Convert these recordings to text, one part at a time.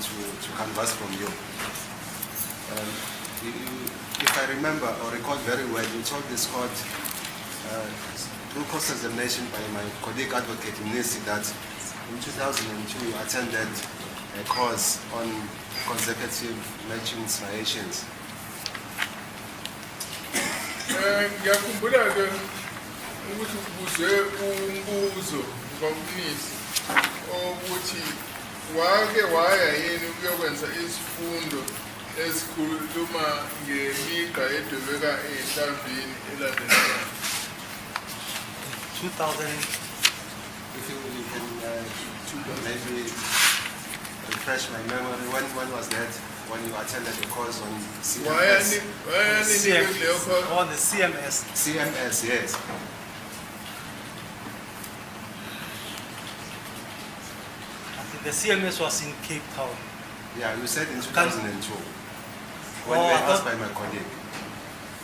to canvass from you. If I remember or recall very well, you told this court through cross-examination by my colleague advocate Nisi that in 2002 you attended a course on consecutive matching striations. Ngiyakhumbula-ke ukuthi ubuze umbuzo ngomnisi ukuthi wake waya yini ukuyokwenza isifundo esikhuluma ngemigqa edwebeka enhlamvini elandelayo. 2000, if you can maybe refresh my memory, when was that? When you attended the course on CMS? On the CMS. CMS, yes. I think the CMS was in Cape Town. Yeah, you said in 2002. When we were asked by my colleague.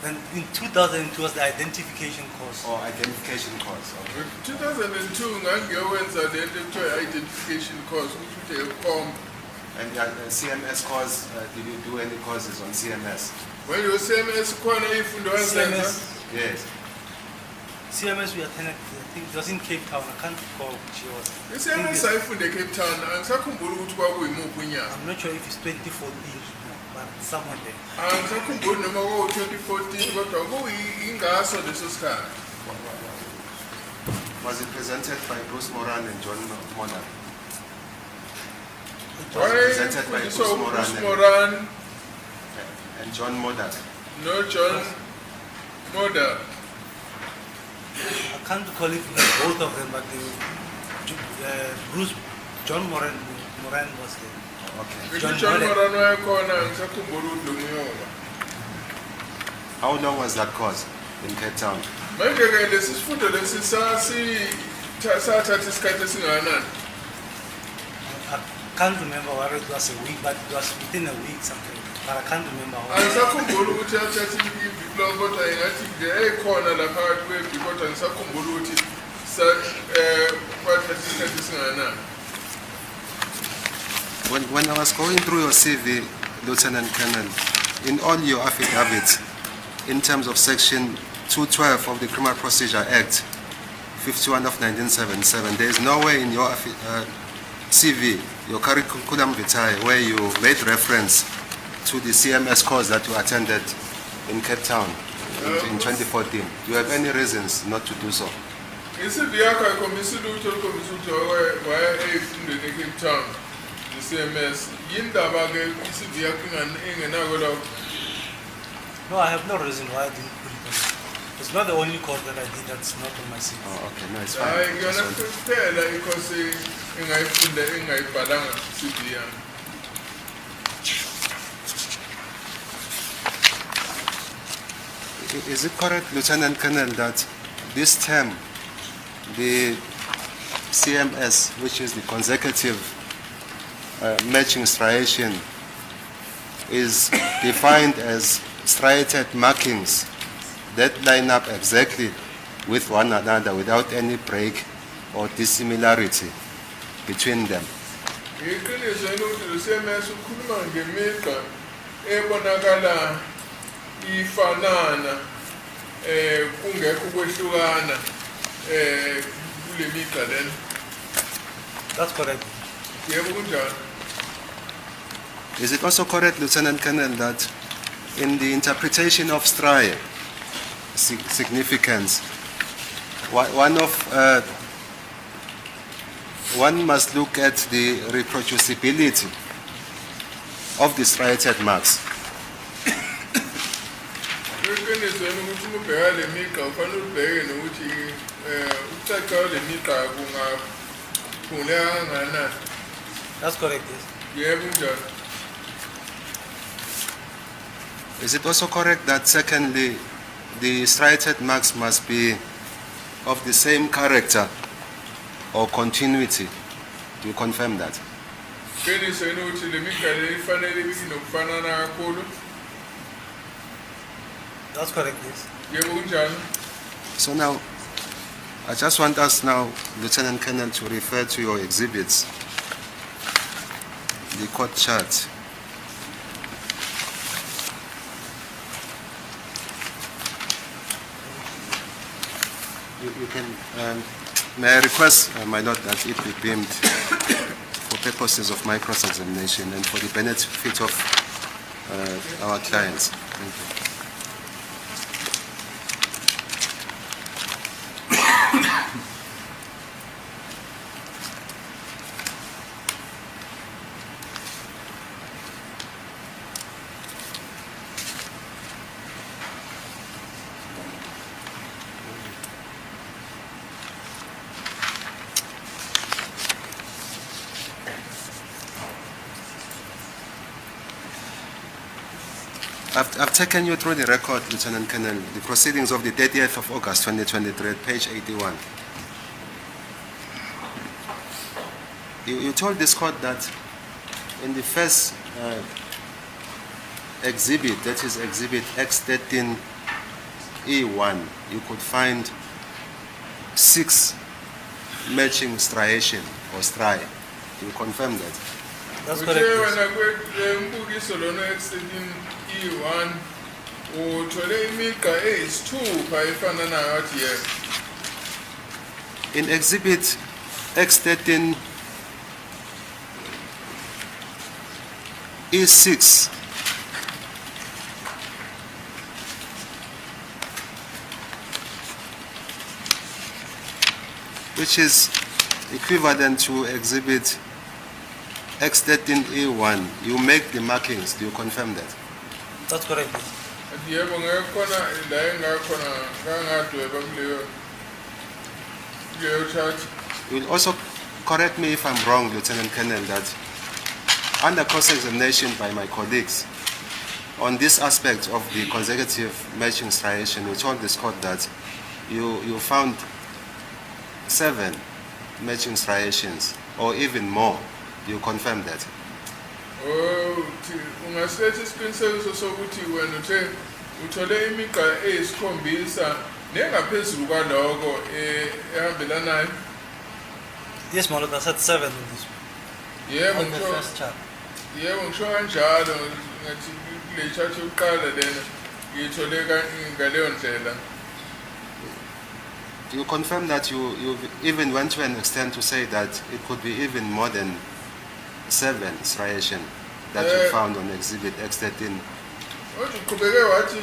And in 2002 was the identification course. Oh, identification course. Okay. 2002, ngangiyowenza le nto kuthiwa identification course ukuthi uyikomba. And the CMS course, did you do any courses on CMS? Well, your CMS khona ifundo wazenza? Yes. CMS we attended, I think it was in Cape Town, I can't recall which year was it. CMS ayifunde Cape Town, angisakhumbula ukuthi kwakuyimuphi unyaka. I'm not sure if it's 2014, but somewhere there. Angisakhumbula noma kwaku-2014 kodwa kuyingaso leso sikhathi. Was it presented by Bruce Moran and John Monaghan? It was presented by Bruce Moran and John Monaghan. No, John Monaghan. I can't recall if it was both of them, but John Moran was there. Okay. John Moran wayekhona angisakhumbula ukuthi lo muyoba. How long was that course in Cape Town? Manje-ke lesi sifundo lesi sathatha isikhathi esingakanani? I can't remember whether it was a week, but it was within a week something. But I can't remember how. Angisakhumbula ukuthi yathatha iviki lonke kodwa ingathi nje ekhona la phakathi kweviki kodwa angisakhumbula ukuthi kwathatha isikhathi esingakanani. When I was going through your CV, Lieutenant Colonel, in all your affidavits, in terms of Section 212 of the Criminal Procedure Act, 51 of 1977, there is nowhere in your CV, your curriculum vitae, where you made reference to the CMS course that you attended in Cape Town in 2014. Do you have any reasons not to do so? I-CV yakho ayikhombisi lutho olukhombisa ukuthi waya ey'fundweni eCape Town, the CMS. Yindaba-ke i-CV yakho ingenako lapho? No, I have no reason why I didn't put it on. It's not the only course that I did that's not on my CV. Oh, okay, no, it's fine. Ngiyona kuphela i-course engayifunda engayibhalanga ku-CV yami. Is it correct, Lieutenant Colonel, that this term, the CMS, which is the consecutive matching striation, is defined as striated markings that line up exactly with one another without any break or dissimilarity between them? Iqiniso ukuthi lo CMS ukhuluma ngemigqa ebonakala ifanana kungekho ukwehlukana kule migqa lena. That's correct. Yebo kunjalo. Is it also correct, Lieutenant Colonel, that in the interpretation of stria significance, one must look at the reproducibility of the striated marks? Iqiniso ukuthi ubheka le migqa ufanele ubheke nokuthi ucaca le migqa kungaphumuleka kangakanani. That's correct, yes. Yebo kunjalo. Is it also correct that secondly, the striated marks must be of the same character or continuity? Do you confirm that? Iqiniso ukuthi le migqa le ifanele ibe nokufanana kakhulu. That's correct, yes. Yebo kunjalo. So now, I just want us now, Lieutenant Colonel, to refer to your exhibits. the court chart. You can, may I request, my lord, that it be beamed for purposes of my cross-examination and for the benefit of our clients. Thank you. I've taken you through the record, Lieutenant Colonel, the proceedings of the 30th of August 2023, page 81. You told this court that in the first exhibit, that is exhibit X13E1, you could find 6 matching striation or stri. You confirm that? That's correct. E1 uthole imigqa eyisithupha efana nayo athi yes. In exhibit X13 E6, which is equivalent to exhibit X13E1, you make the markings. Do you confirm that? That's correct. Yebo ngekhona la engakhona ngangadweba kuleyo chart. You will also correct me if I'm wrong, Lieutenant Colonel, that under cross-examination by my colleagues on this aspect of the consecutive matching striation, you told this court that you found 7 matching striations or even more. Do you confirm that? Oh, ungasethe isiqinisekiso sokuthi wena uthole imigqa eyisikhombisa nengaphezulu kwaloko ehambelanayo. Yes, my lord, I said 7 on this one. Yebo On the first chart. Yebo ngisho kanjalo ngathi le chart yokuqala lena ngiyithole ngaleyo ndlela. Do you confirm that you even went to an extent to say that it could be even more than 7 striation that you found on exhibit X13? Uqhubeke wathi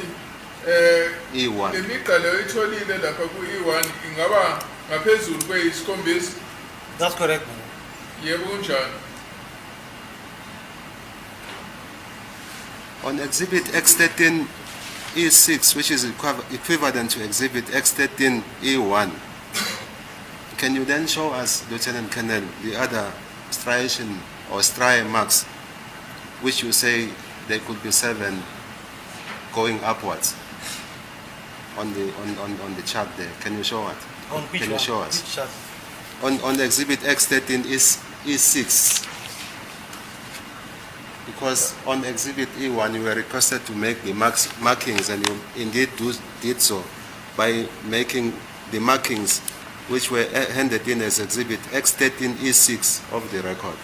E1. le migqa leyo itholile lapha ku E1 ingaba ngaphezulu kweyisikhombisa. That's correct, my lord. Yebo kunjani? On exhibit X13 E6, which is equivalent to exhibit X13 E1, can you then show us, Lieutenant Colonel, the other striation or stri marks, which you say there could be 7 going upwards on the chart there? Can you show it? On which Can you one? show us? Which chart? On the exhibit X13 is E6. Because on exhibit E1 you were requested to make the markings, and you indeed did so by making the markings which were handed in as exhibit X13 E6 of the record.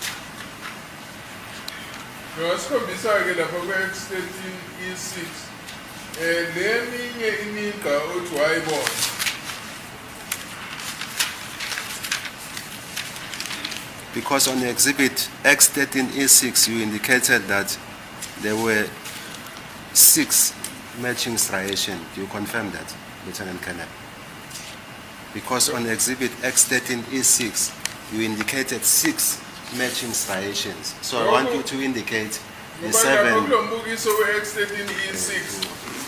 Ngasikhombisa ke lapha ku-X13 E6 le minye imigqa othi wayibona. Because on the exhibit X13 E6 you indicated that there were 6 matching striation. Do you confirm that, Lieutenant Colonel? Because on exhibit X13 E6 you indicated 6 matching striations. So I want you to indicate the 7. Kulo mbukiso we-X13 E6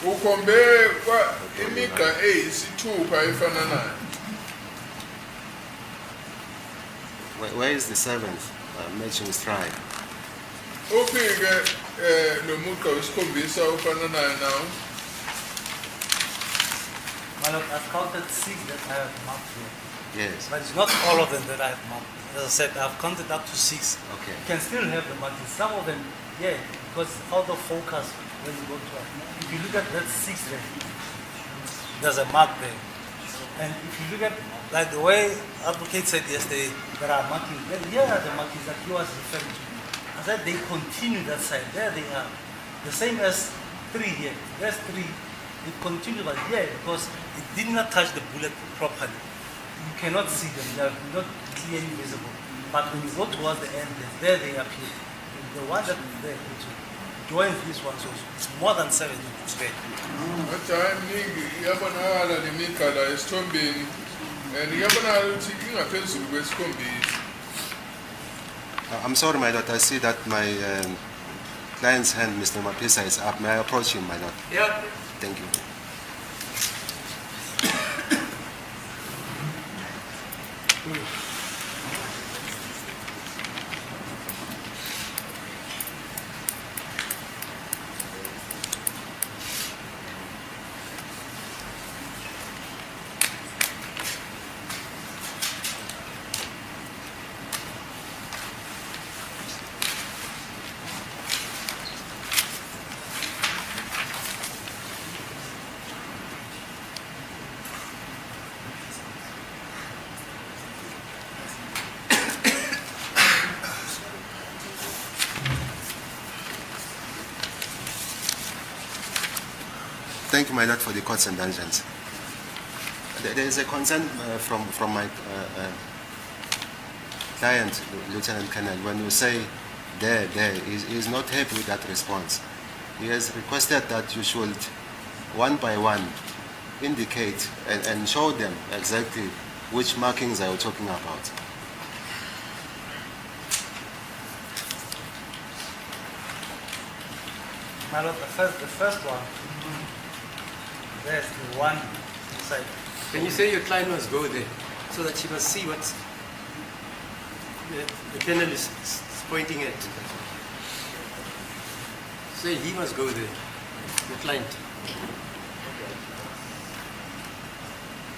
ukhombe kwa imigqa eyisithupha efana nayo. Where is the 7th matching stri? Uphike lo mugqa wesikhombisa ofana nayo nawo. My lord, I've counted 6 that I have marked here. Yes. But it's not all of them that I have marked. As I said, I've counted up to 6. Okay. You can still have the markings. Some of them, yeah, because out of focus when you go to it. If you look at that 6 there, there's a mark there. And if you look at, like the way advocate said yesterday, there are markings. Then here are the markings that he was referring to. As then they continue that side. There they are. The same as 3 here. There's 3. It continues, but here, because it did not touch the bullet properly, you cannot see them. They are not clearly visible. But when you go towards the end, there they appear. The one that there, which joins this one, so it's more than 7 inches there. I'm sorry, my lord. I see that my client's hand, Mr. Mapisa, is up. May I approach him, my lord? Yeah. Thank you. Thank you, my lord, for the court's indulgence. There is a concern from my client, Lieutenant Colonel, when you say there, he is not happy with that response. He has requested that you should, one by one, indicate and show them exactly which markings are you talking about. My lord, the first one, there's the one inside. Can you say your client must go there so that she must see what the colonel is pointing at? Say he must go there, the client.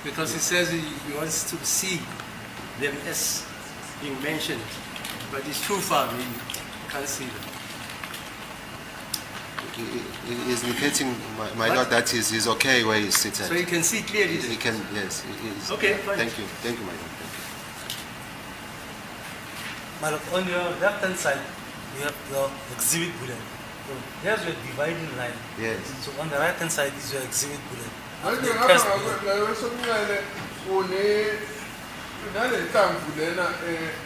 Because he says he wants to see them as being mentioned, but it's too far, he can't see them. He is indicating, my lord, that he's okay where he's seated. So you can see clearly. He can, yes. He is. Okay, fine. Thank you, my lord. Thank you. My lord, on your left hand side, you have your exhibit bullet. So there's your dividing line. Yes. So on the right hand side is your exhibit bullet. Manje The ngapha first bullet. ngawe sokuncane nalentambhu lena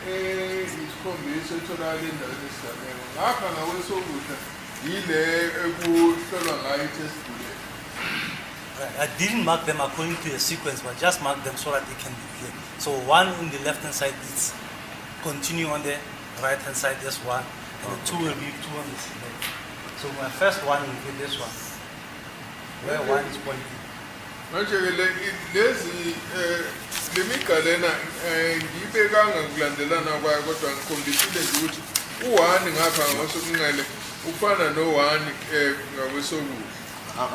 isikhombisa etholakala endaweni esigameko ngapha ngawe sokudla yile ekuhlolwa ngayo i-test bullet. I didn't mark them according to a sequence, but just mark them so that they can be clear. So one on the left hand side is continue on the right hand side, there's one, and the 2 will be 2 on the side. So my first one will be this one, where one is pointing. Manje lezi lemigqa lena ngiyibekanga kulandelana kwayo kodwa ngikhombisile nje ukuthi u-1 ngapha ngasokunxele ufana no-1 ngakwesokudla.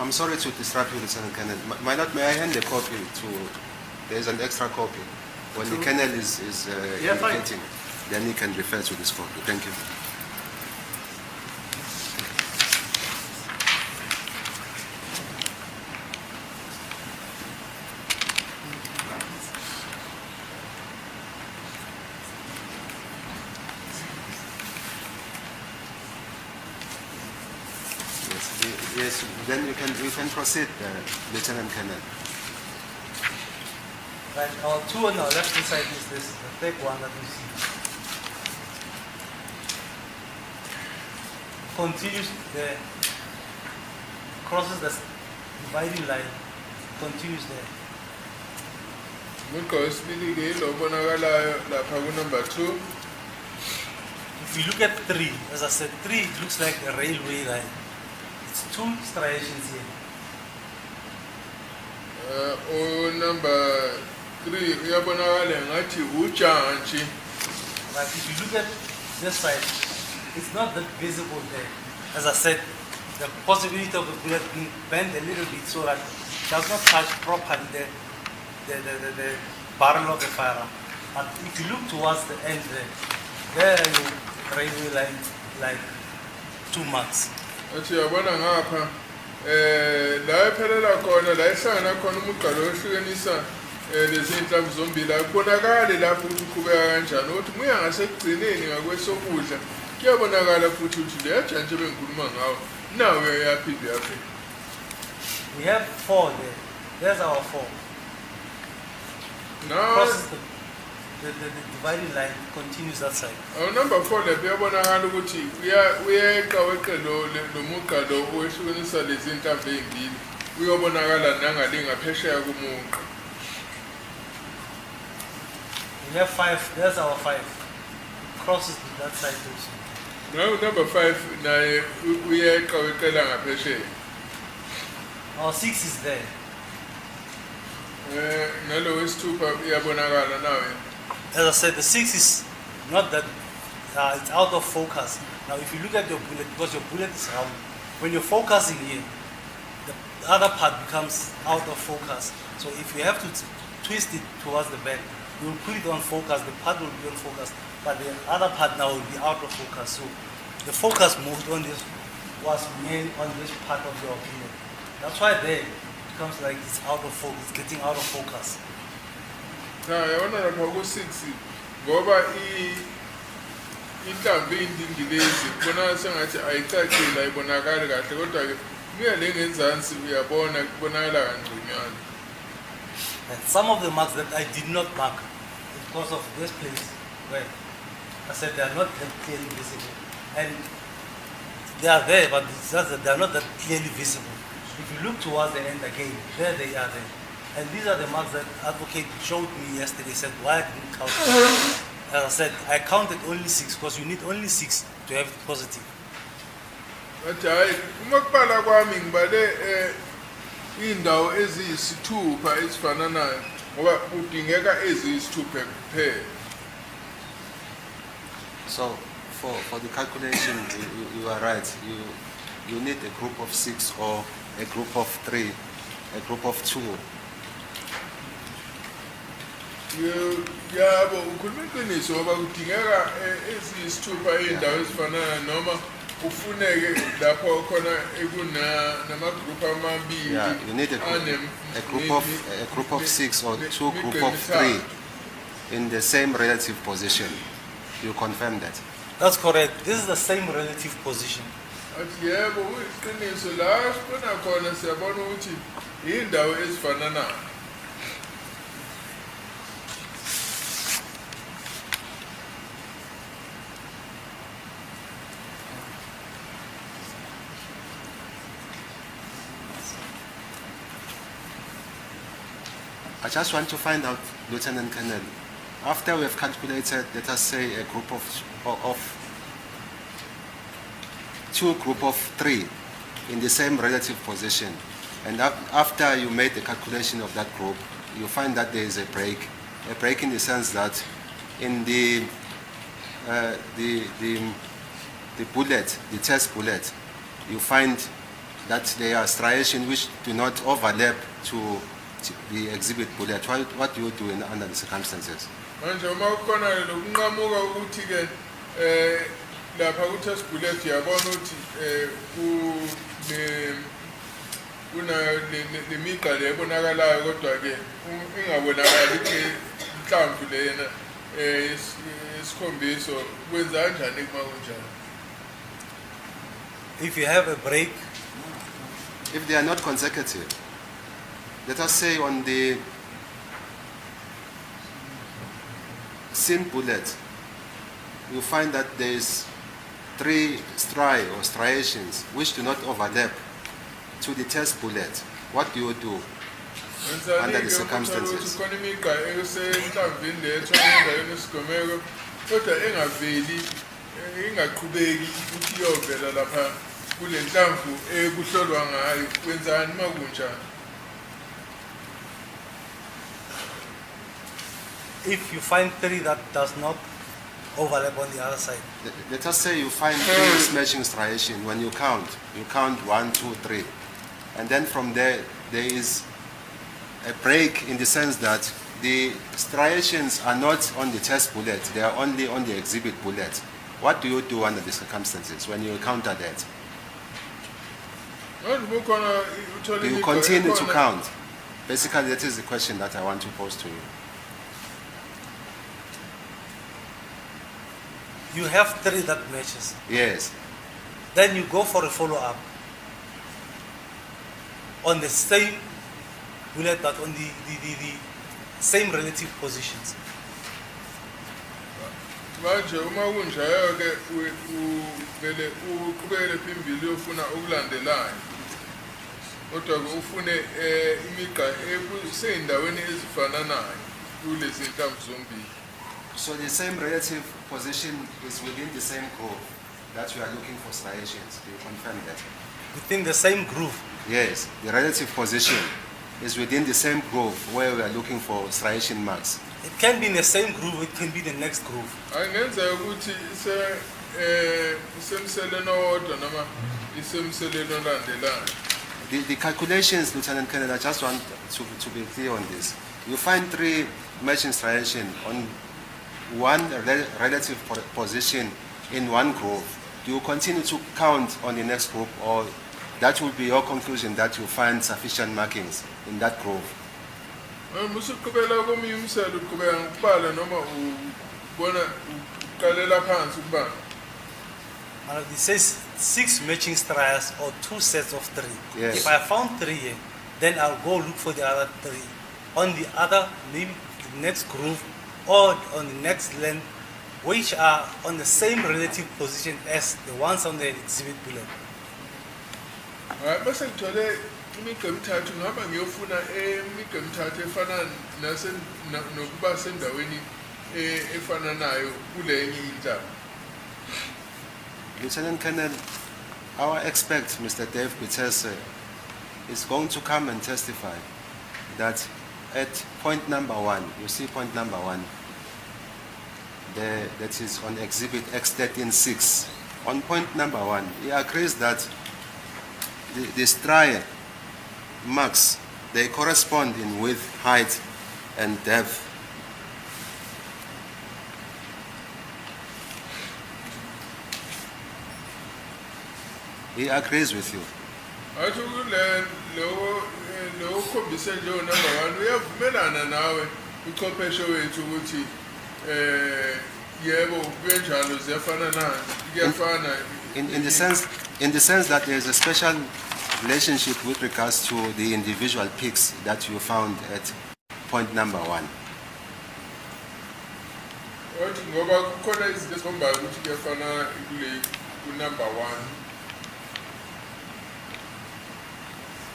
I'm sorry to disrupt you, Lieutenant Colonel. My lord, may I hand the copy to... There is an extra copy. When the Colonel is indicating, then he can refer to this copy. Thank you. Yes, then you can proceed, Lieutenant Colonel. Right, our 2 on our left hand side is this, the thick one that you see. Continues there, crosses the dividing line, continues there. Umugqa wesibili ke lo obonakalayo lapha ku-number 2. If you look at 3, as I said, 3 it looks like a railway line. It's 2 striations here. Number 3 uyabonakala ngathi ujantshi. But if you look at this side, it's not that visible there. As I said, the possibility of the bullet being bent a little bit so that it does not touch properly the barrel of the firearm. But if you look towards the end there are your railway line like 2 marks. Athi uyabona ngapha la ephelela khona la ehlangana khona umugqa lo ohlukanisa lezi inhlamvu zombili akubonakali lapho ukuthi uqhubeka kanjani ukuthi muya ngasekugcineni ngakwesokudla kuyabonakala futhi ukuthi le judge ebengikhuluma ngawo nawo uyayaphinde yaphi. We have 4 there. There's our 4. Now, Crosses the dividing line, continues that side. number 4 le kuyabonakala ukuthi uyeqa weqe lo mugqa lo owehlukanisa lezi ntambo ezimbili uyobonakala nangale ngaphesheya kumugqa. We have 5. There's our 5. Crosses to that side also. Now number 5 naye uyeqa weqela ngaphesheya. Our 6 is there. Nalo wesithupha iyabonakala nawe. As I said, the 6 is not that, it's out of focus. Now if you look at your bullet, because your bullet is round, when you're focusing here, the other part becomes out of focus. So if you have to twist it towards the back, you will put it on focus, the part will be on focus, but the other part now will be out of focus. So the focus moved on this, was made on this part of your bullet. That's why there it becomes like it's out of focus, it's getting out of focus. Yabona lapha ku-6 ngoba intambo ey'ndingilezi kubonakala sengathi ayicacile ayibonakali kahle kodwa-ke kuya le ngenzansi uyabona kubonakala kangconywana. And some of the marks that I did not mark because of this place where I said they are not that clearly visible. And they are there, but it's just that they are not that clearly visible. If you look towards the end again, there they are there. And these are the marks that advocate showed me yesterday, said why I didn't count. As I said, I counted only 6 because you need only 6 to have it positive. Bathi hayi uma kubala kwami ngibale iy'ndawo eziyisithupha ezifananayo ngoba kudingeka eziyisithupha kuphela. So for the calculation, you are right. You need a group of 6 or a group of 3, a group of 2. Yabo ukhuluma iqiniso ngoba kudingeka eziyisithupha iy'ndawo ezifanana noma ufuneke lapho khona ekunamagroup amabili. Yeah, you need a group of 6 or 2 group of 3 in the same relative position. You confirm that? That's correct. This is the same relative position. Athi yebo uyiqiniso la sibona khona siyabona ukuthi iy'ndawo ezifananayo. I just want to find out, Lieutenant Colonel, after we have calculated, let us say, a group of 2 group of 3 in the same relative position, and after you made the calculation of that group, you find that there is a break in the sense that in the bullet, the test bullet, you find that there are striations which do not overlap to the exhibit bullet. What do you do under the circumstances? Manje uma kukhona lokunqamuka ukuthi ke lapha ku-test bullet yabona ukuthi kuna le migqa le ebonakalayo kodwa ke ingabonakali inhlamvu lena isikhombiso kwenza kanjani kuma kunjani? If you have a break, If they are not consecutive, let us say on the sin bullet, you find that there is 3 striations which do not overlap to the test bullet. What do you do under the circumstances? Khona imigqa esenhlamvini le ethwala endaweni yesigomeko kodwa engaveli ingaqhubeki ukuthi iyovela lapha kule nhlamvu ekuhlolwa ngayo kwenzani uma kunjani? if you find 3 that does not overlap on the other side, Let us say you find 3 mismatching striations. When you count 1, 2, 3. And then from there is a break in the sense that the striations are not on the test bullet, they are only on the exhibit bullet. What do you do under the circumstances when you encounter that? Do you continue to count? Basically, that is the question that I want to pose to you. You have 3 that matches. Yes. Then you go for a follow-up on the same bullet, but on the same relative positions. manje uma kunjalo ke vele uqhubekele phambili ufuna okulandelayo kodwa ke ufune imigqa ekuseyindaweni ezifananayo kulezi ntambo zombili. So the same relative position is within the same groove that you are looking for striations. Do you confirm that? Within the same groove. Yes, the relative position is within the same groove where we are looking for striation marks. It can be in the same groove, it can be the next groove. Angenzeka ukuthi isemseleni owodwa noma isemseleni olandelayo. The calculations, Lieutenant Colonel, I just want to be clear on this. You find 3 matching striations on one relative position in one groove. Do you continue to count on the next groove, or that will be your conclusion that you find sufficient markings in that groove? Musuqhubela komunye umselo uqhubeka ngokubala noma ubona uqalela phansi ukubala. It says 6 matching strias or 2 sets of 3. Yes. If I found 3 here, then I'll go look for the other 3 on the other, maybe the next groove or on the next length, which are on the same relative position as the ones on the exhibit bullet. Hayi bese ngithole imigqa emithathu ngihamba ngiyofuna imigqa emithathu efana nokuba sendaweni efananayo kule enye intaba. Lieutenant Colonel, our expert, Mr. Dave Bitese, is going to come and testify that at point number 1, you see point number 1, that is on exhibit X13-6. On point number 1, he agrees that the stria marks, they correspond in width, height, and depth. He agrees with you. Athi lo khombise nje number 1 uyavumelana nawe uqopheshe wethu ukuthi yebo kuyenjalo ziyafanana kuyafana in the sense that there is a special relationship with regards to the individual peaks that you found at point number 1. Wathi ngoba kukhona izinto ezibombayo ukuthi kuyafana kule number 1.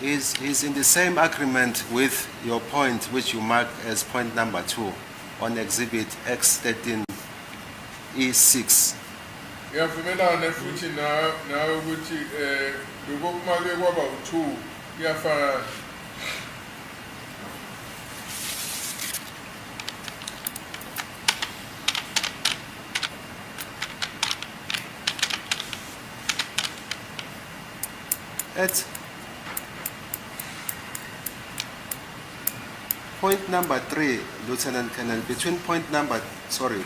Is in the same agreement with your point, which you mark as point number 2 on exhibit X13E6. Ngiyavumelana futhi nawe ukuthi lokumake kwaba u2 kuyafana. At point number 3, Lieutenant Colonel, between point number 2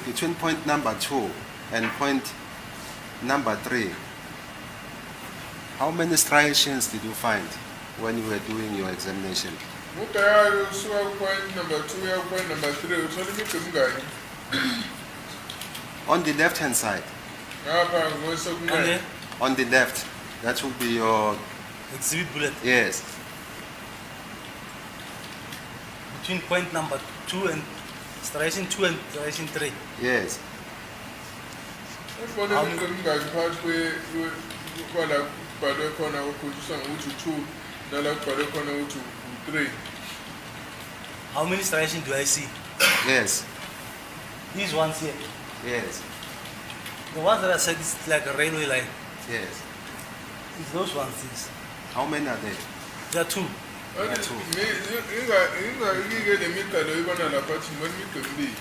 and point number 3, how many striations did you find when you were doing your examination? Mutaya usuka point number 2 ya point number 3 uthole imigqa emingaki? On the left hand side. Ngapha ngosokunene. On the left, that will be your exhibit bullet. Yes. Between point number 2 and striation 2 and striation 3. Yes. Ufone imigqa emingaki phakathi kwala kubhalwe khona ukhuliswa ngokuthi 2 nala kubhalwe khona ukuthi 3. How many striations do I see? Yes. These ones here. Yes. The ones that I said is like a railway line. Yes. It's those ones. These. How many are there? There are 2. Ingayike le migqa lo ibona laphathi ngibona imigqa emibili.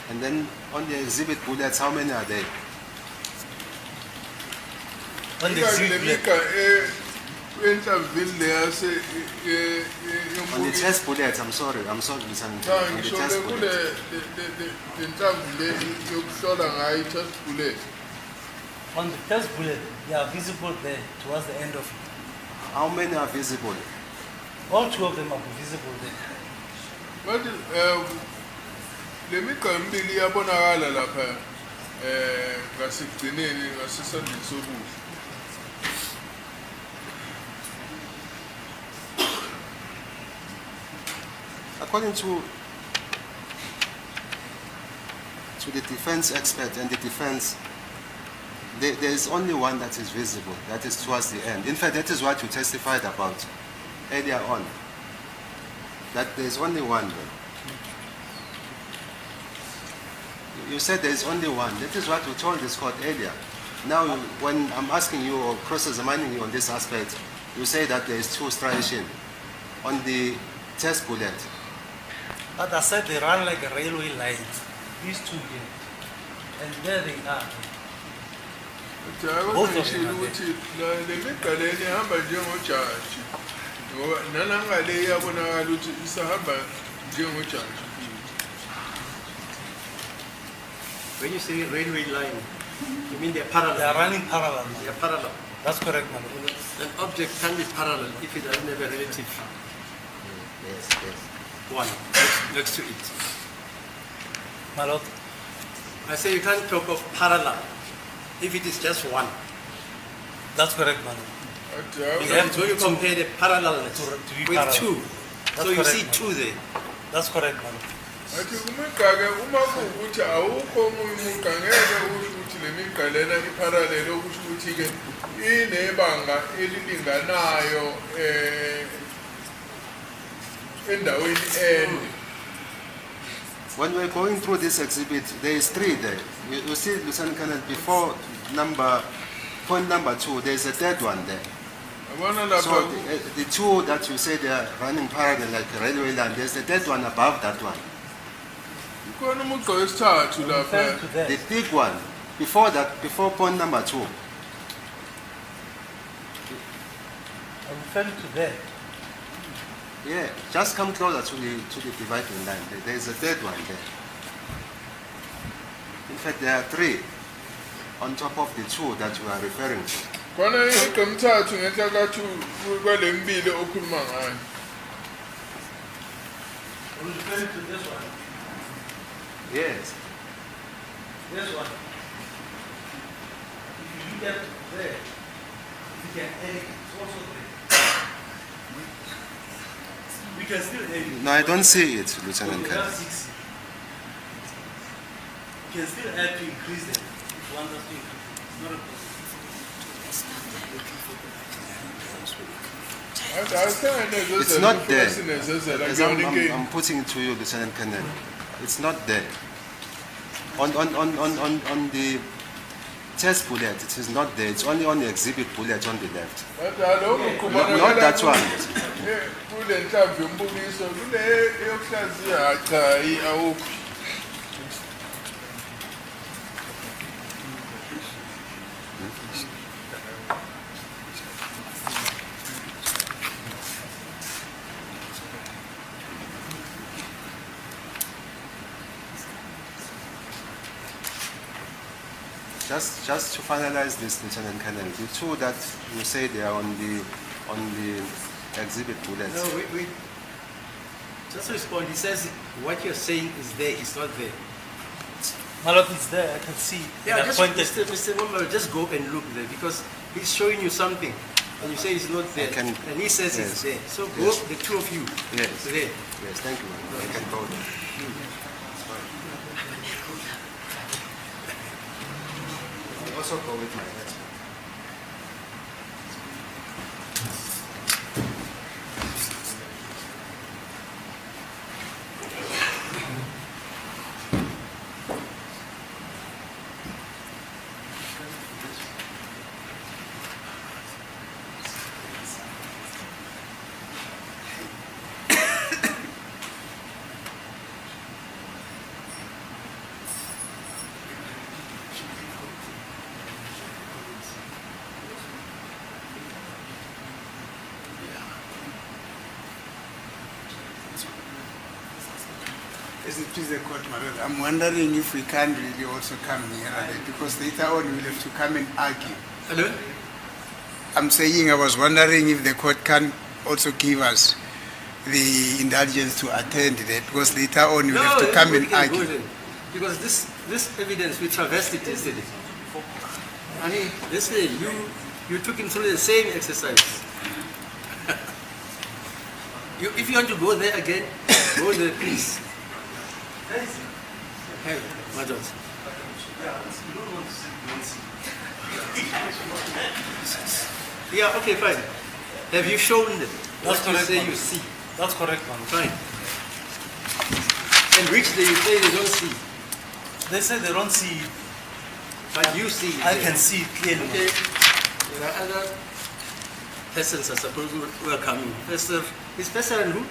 And then on the exhibit bullets, how many are there? On the exhibit bullet. On the test bullets, I'm sorry, Lieutenant. On the test bullets. On the test bullet, they are visible there towards the end of it. How many are visible? All 2 of them are visible there. But le migqa emibili iyabonakala lapha ngasekugcineni ngasesandleni sokudla. According to the defense expert and the defense, there is only one that is visible, that is towards the end. In fact, that is what you testified about earlier on, that there is only one there. You said there is only one. That is what you told this court earlier. Now, when I'm asking you or cross-examining you on this aspect, you say that there is two striations on the test bullet. But I said they run like a railway line. These two here. And there they are. Both of them are there. Le migqa leni ihamba njengojaji. Ngoba nalangale iyabonakala ukuthi isahamba njengojaji. When you say railway line, you mean they're parallel? They are running parallel. They are parallel. That's correct, man. An object can be parallel if it doesn't have a relative Yes, yes. one next to it. My lord. I say you can't talk of parallel if it is just one. That's correct, man. Because when you compare the parallelness To be with parallel. two, That's so you correct, see man. two there. That's correct, man. Athi kumigqa-ke uma kuwukuthi awukho omunye umugqa ngeke usho ukuthi le migqa lena iparallel okusho ukuthi-ke inebanga elilinganayo endaweni ende. When we're going through this exhibit, there is three there. You see, Lieutenant Colonel, before point number 2, there is a third one there. Yabona So lapha the two that you say they are running parallel like a railway line, there's the third one above that one. kukhona umugqa wesithathu I'm lapha. referring to that. The big one, before that, before point number 2. I'm referring to that. Yeah, just come closer to the dividing line. There is a third one there. In fact, there are 3 on top of the 2 that you are referring to. Khona imigqa emithathu ngenhlakathi kwale mbili okhuluma ngayo. I'm referring to this one. Yes. This one. If you look at there, you can add it. It's also there. We can still add it. No, I don't see it, Lieutenant Okay, Colonel. that's 6. You can still add to increase them if one does to increase. It's not a problem. It's not there. As I'm putting it to you, Lieutenant Colonel. It's not there. On the test bullet, it is not there. It's only on the exhibit bullet on the left. Not that one. Kule nhlamvu yombukiso kule eyokuhlaziya cha awuphi. Just to finalize this, Lieutenant Colonel, the 2 that you say they are on the exhibit bullets. No, wait. Just respond. He says what you're saying is there, it's not there. My lord, it's there. I can see. Yeah, And I just pointed. Mr. Nxumalo, just go and look there because he's showing you something and you say it's not there. can- And he says yes. it's there. So go, Yes. the 2 of you. Yes. It's there. Yes, thank you, man. I can go there. I'll also go with my expert. As it is the court, my lord, I'm wondering if we can really also come here because later on we'll have to come and argue. Hello? I'm saying I was wondering if the court can also give us the indulgence to attend that, because later on you No, have to come and everybody can go argue. then. Because this evidence, we traversed it yesterday. I mean, yesterday you took him through the same exercise. If you want to go there again, go there, please. Hey, madam. Yeah, okay, fine. Have you shown them what you correct, say man. you see? That's correct, man. Fine. And which they say they don't see, They say they don't see it. but you see it I there. can see it clearly. man. Okay. There are other persons, I suppose, who are coming. Is Pastor and who?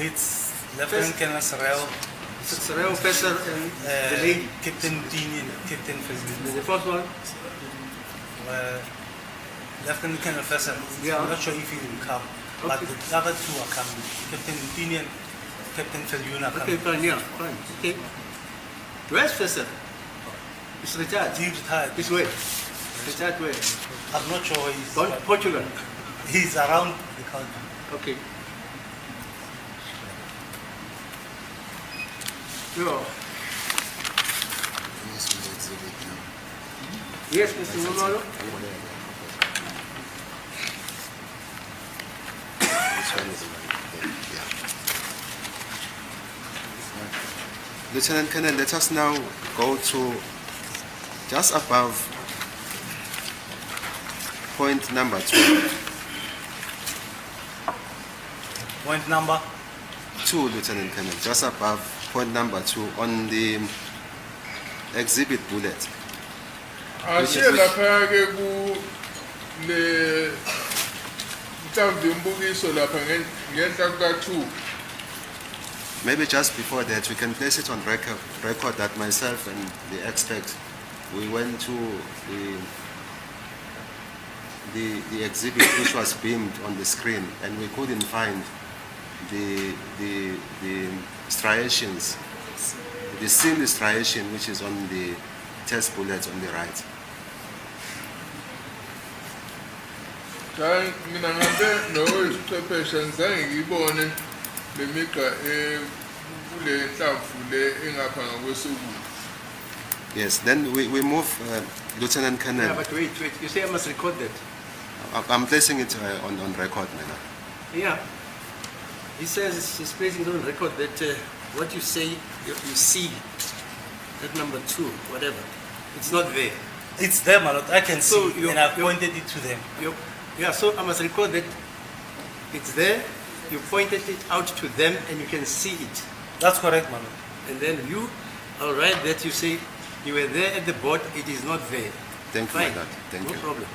It's Lieutenant Colonel Sarel, Sarel, Pastor, and the lady. Captain Dini, and Captain And Fezlin. the first one? Lieutenant Colonel Fezlin. Yeah. I'm not sure if he will come, but Okay. the other two are coming. Captain Dini and Captain Fezlin are Okay, coming. fine, yeah, fine. Okay. Where's Pastor? He's retired. He retired. This way. Retired where? I'm not sure where he's, but Portugal. he's around the country. Okay. Yeah. Yes, Mr. Nxumalo? Lieutenant Colonel, let us now go to just above point number 2. Point number? 2, Lieutenant Colonel, just above point number 2 on the exhibit bullet. Asiye lapha ke ku le mhlawumbe umbukiso lapha ngenhla ka2. Maybe just before that, we can place it on record that myself and the expert, we went to the exhibit which was beamed on the screen, and we couldn't find the striations, the seamless striation which is on the test bullet on the right. Cha mina ngambe nowezichwepheshe ngizange ngibone lemigqa kule nhlamvu le engapha ngakwesokulu. Yes, then we move, Lieutenant Colonel. Yeah, but wait. You say I must record that. I'm placing it on record, man. Yeah. He says he's placing it on record that what you say, you see, that number 2, whatever, it's not there. It's there, my lord. I can So see, you- and I you- pointed it to them. Yeah, so I must record that it's there, you pointed it out to them and you can see it. That's correct, my lord. And then you, all right, that you say you were there at the board, it is not there. Thank you, my Fine. lord. Thank No you. problem.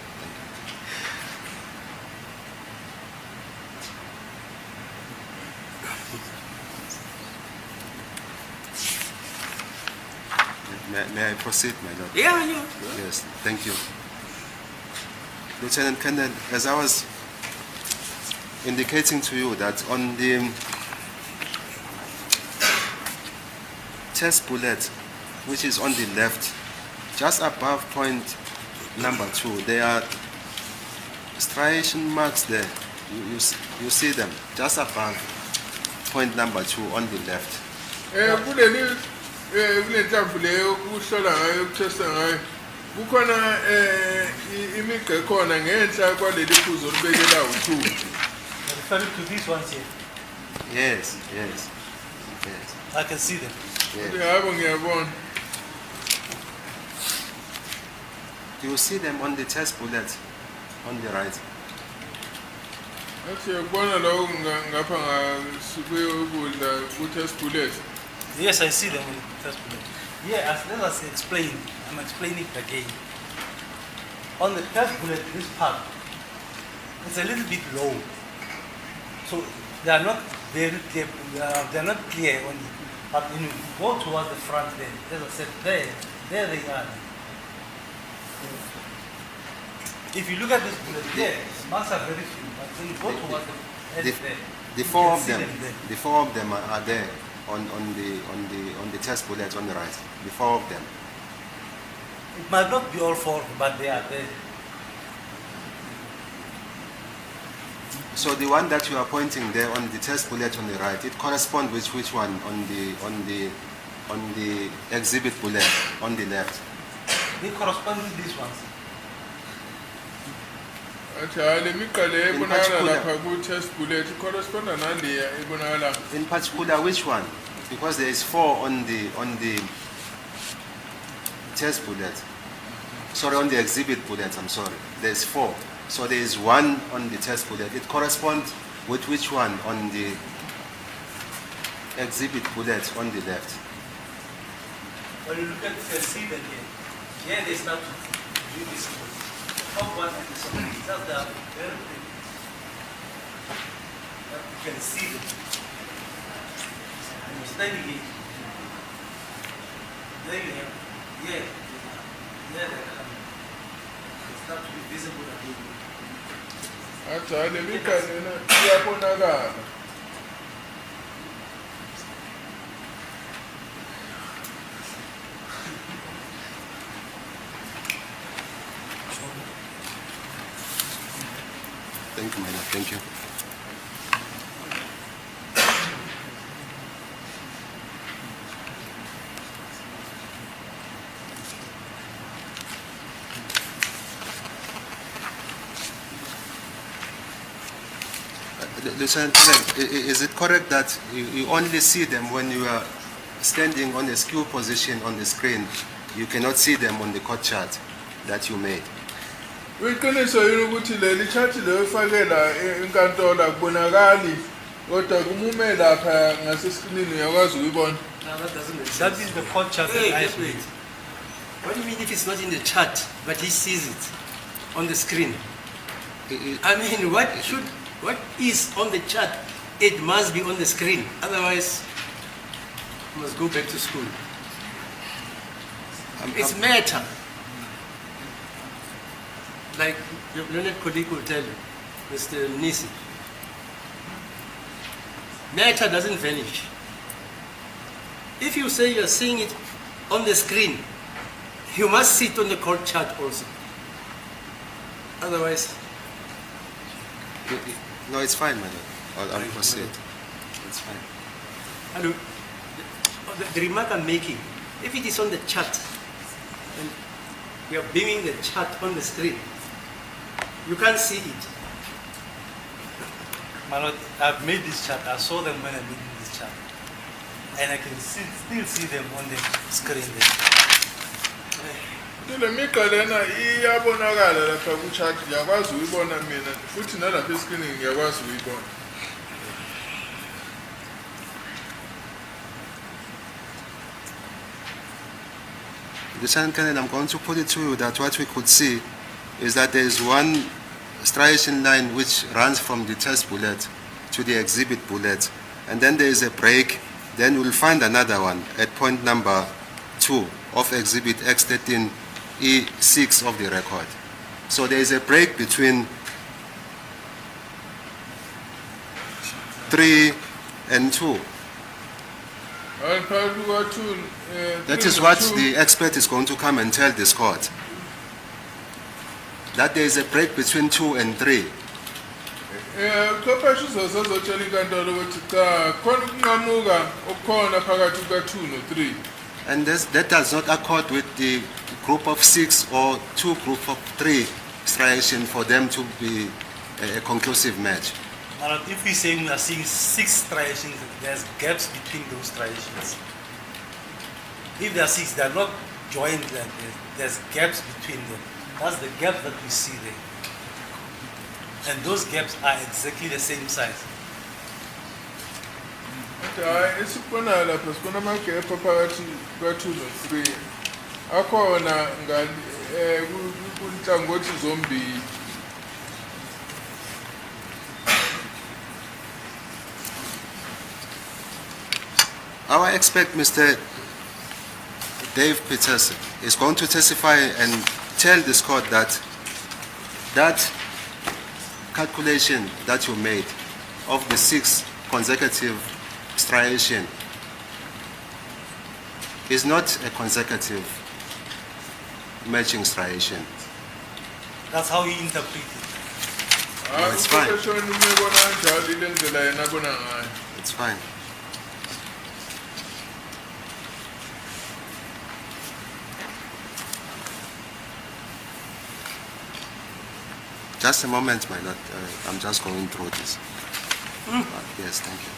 May I proceed, my lord? Yeah. Yes, thank you. Lieutenant Colonel, as I was indicating to you that on the test bullet, which is on the left, just above point number 2, there are striation marks there. You see them, just above point number 2 on the left. Kule nhlamvu leyo kuhlola ngayo ukutesta ngayo kukhona imigqa ekhona ngenhla kwaleli phuzo libekela u2. Referring to these ones here, Yes. I can see them. Yebo ngiyabona. You see them on the test bullet on the right. Athi yakubona lawo ngapha ngasuke ukudla ku-test bullet. Yes, I see them on the test bullet. Yeah, let us explain. I'm explaining it again. On the test bullet, this part, it's a little bit low. So they are not very clear. They are not clear on it. But when you go towards the front there, as I said, there they are. If you look at this bullet, the marks are very few. But when you go towards the edge there, The you four can of see them, there. the 4 of them are there on the test bullet on the right. The 4 of them. It might not be all 4, but they are there. So the one that you are pointing there on the test bullet on the right, it corresponds with which one on the exhibit bullet on the left? They correspond with these ones. In particular, which one? Because there is 4 on the test bullet. Sorry, on the exhibit bullet, I'm sorry. There's 4. So there is 1 on the test bullet. It corresponds with which one on the exhibit bullet on the left? When you look at the seed again, here there's not really visible. Top one and the second, that's the very thing. You can see them. And you're standing here. There you have, yeah, they're coming. It's not really visible again. Thank you, madam. Thank you. Lieutenant, is it correct that you only see them when you are standing on a skew position on the screen? You cannot see them on the court chart that you made? Wiqiniso yini ukuthi leli chart lefakela enkantolo akubonakali kodwa kumume lapha ngasescreen uyakwazi ukuyibona. No, that doesn't make sense. That is the court chart Wait, that I wait. What do you mean if it's not in the chart, but he sees it on the screen? I mean, what is on the chart? It must be on the screen. Otherwise, you must go back to school. It's matter. Like your learned colleague will tell you, Mr. Nisi. Matter doesn't vanish. If you say you're seeing it on the screen, you must see it on the court chart also. Otherwise, No, it's fine, madam. I'll proceed. It's fine. hello. The remark I'm making, if it is on the chart, and we are beaming the chart on the screen, you can't see it. My Lord, I've made this chart. I saw them when I made this chart. And I can still see them on the screen there. Le mika lena iyabonakala lapha ku chart yakwazi ukuyibona mina futhi nalapha escreen ngiyakwazi ukuyibona. Lieutenant Colonel, I'm going to put it to you that what we could see is that there is one striation line which runs from the test bullet to the exhibit bullet, and then there is a break. Then we'll find another one at point number 2 of exhibit X13 E6 of the record. So there is a break between 3 and 2. That is what the expert is going to come and tell this court. That there is a break between 2 and 3. Uqeqesho uzozotshela inkantolo ukuthi cha khona ukunqamuka okukhona phakathi kuka2 no3. And that does not accord with the group of 6 or 2 group of 3 striation for them to be a conclusive match. Now, if we say we are seeing 6 striations, there's gaps between those striations. If there are 6, they are not joined like this. There's gaps between them. That's the gap that we see there. And those gaps are exactly the same size. Hayi esibona lapha sibona amagepha phakathi kuka2 no3. Akhona ngani kunhlangothi zombili. Our expert, Mr. Dave Peterson, is going to testify and tell this court that that calculation that you made of the 6 consecutive striation is not a consecutive matching striation. That's how he interpreted it. Ah, it's fine. uqeqeshweni umebona kanjalo ile ndlela yena abona ngayo. It's fine. Just a moment, my lord. I'm just going through this. Yes, thank you.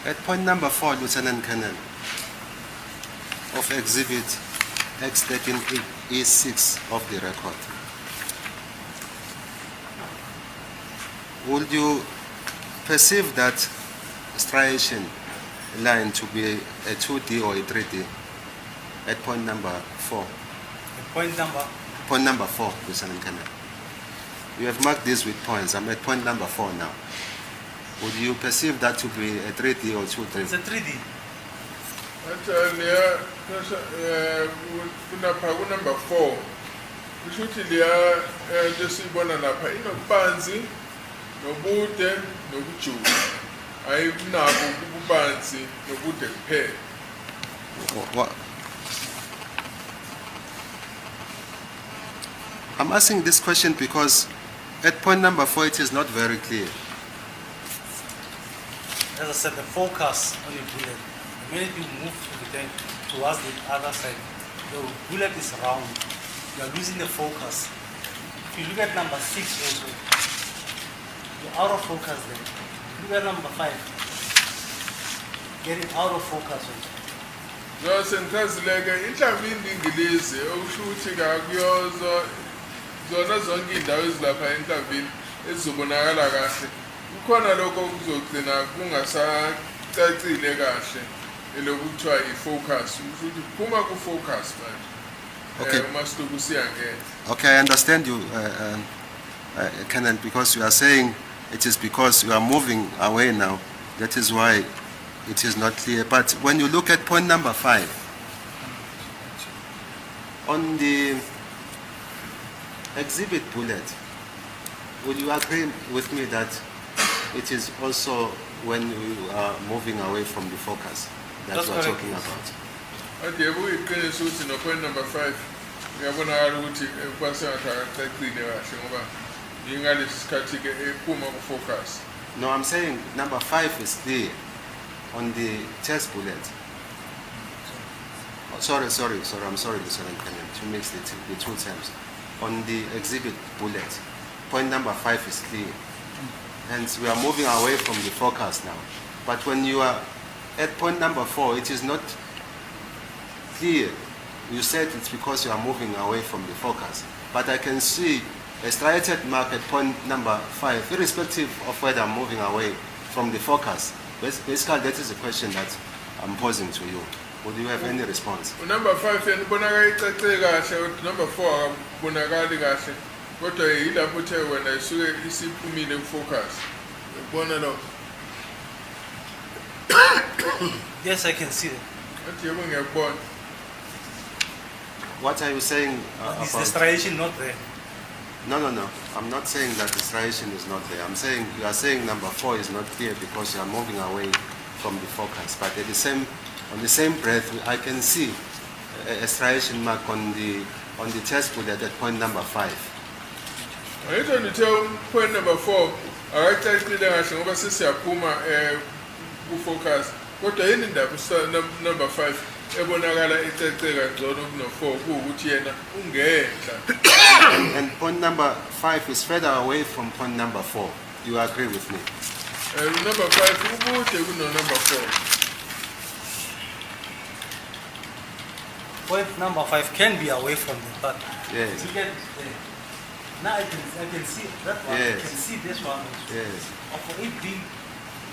At point number 4, Lieutenant Colonel, of Exhibit X13E6 of the record, would you perceive that striation line to be a 2D or a 3D at point number 4? Point number. Point number 4, Lieutenant Colonel. You have marked this with points. I'm at point number 4 now. Would you perceive that to be a 3D or 2D? It's a 3D. Leya kunapha number 4. Kusho ukuthi leya lesiyibona lapha inobubanzi nobude nokujula. Ayinabo ububanzi nobude kuphela. What? I'm asking this question because at point number 4 it is not very clear. As I said, the focus on the bullet. The minute you move to the tank towards the other side, the bullet is round. You are losing the focus. If you look at number 6 also, you're out of focus there. Look at number 5. Getting out of focus also. Zose ngithazileke inhlamvu indingilizi okusho ukuthi kakuyozo zona zonke indawo ezilapha enhlamvini ezizobonakala kahle. Kukhona lokho kuzogcina kungasacacile kahle elokuthiwa i-focus. Ukuthi phuma ku-focus manje. Okay. Uma siloku siyangena. Okay, I understand you, Colonel, because you are saying it is because you are moving away now. That is why it is not clear. But when you look at point number 5, on the exhibit bullet, would you agree with me that it is also when we are moving away from the focus that That's we are correct. talking about? Ade kuyiqiniso ukuthi no point number 5 ngiyabonakala ukuthi kwasengathi akacacile kahle ngoba ingalesi sikhathi ke ephuma ku-focus. No, I'm saying number 5 is clear on the test bullet. Oh, sorry, I'm sorry, Lieutenant Colonel, to mix the two terms. On the exhibit bullet, point number 5 is clear. And we are moving away from the focus now. But when you are at point number 4, it is not clear. You said it's because you are moving away from the focus. But I can see a striated mark at point number 5, irrespective of whether I'm moving away from the focus. Basically, that is a question that I'm posing to you. Would you have any response? Number 5 yanibonakala icacile kahle, number 4 akubonakali kahle. Kodwa yilapho uthe wena isuke isiphumile ku-focus. Ubona lo. Yes, I can see that. Athi yebo ngiyakubona. What are you saying Is the about... striation not there? No. I'm not saying that the striation is not there. I'm saying you are saying number 4 is not clear because you are moving away from the focus. But on the same breath, I can see a striation mark on the test bullet at point number 5. Ayitho ndithe point number 4 akacacile kahle ngoba sesiyaphuma ku-focus. Kodwa yini indaba number 5 ebonakala icacile ngcono kuno-4 kuwukuthi yena ungenhla. And point number 5 is further away from point number 4. You agree with me? Number 5 ubude kuno-number 4. Point number 5 can be away from the but Yes. you can, now I can see that one. Yes. I can see this one also. Yes. For it being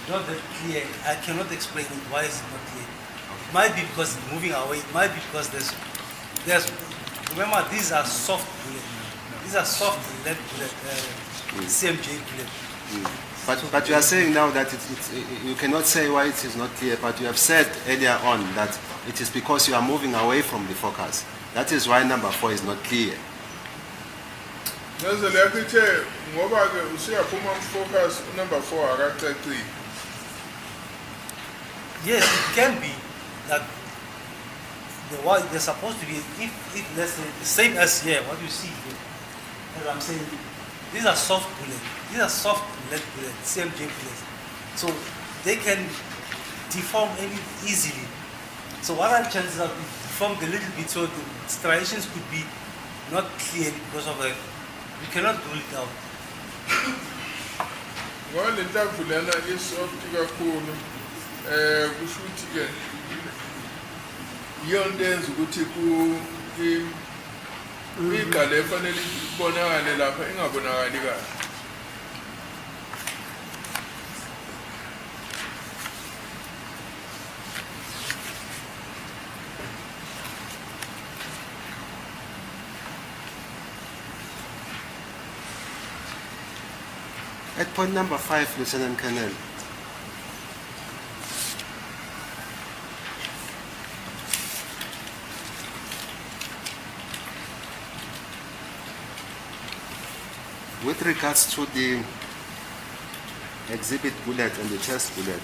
not that clear, I cannot explain it. Why is it not clear? It might be because it's moving away. It might be because there's remember these are soft bullet. These are soft lead bullet, CMJ bullet. But you are saying now that you cannot say why it is not clear, but you have said earlier on that it is because you are moving away from the focus. That is why number 4 is not clear. Nazo lekithe ngoba ke usiyaphuma focus number 4 akacacile. Yes, it can be that they're supposed to be, if let's say, the same as here, what you see here. As I'm saying, these are soft bullets. These are soft lead bullets, CMJ bullets. So they can deform easily. So what are the chances of it deformed a little bit, so the striations could be not clear because of you cannot rule it out. Ngoba le ntamvu lena isoft kakhulu kusho ukuthi ke yonto enza ukuthi igale efanele ibonakale lapha ingabonakali kahle. At point number 5, Lieutenant Colonel, with regards to the exhibit bullet and the test bullet,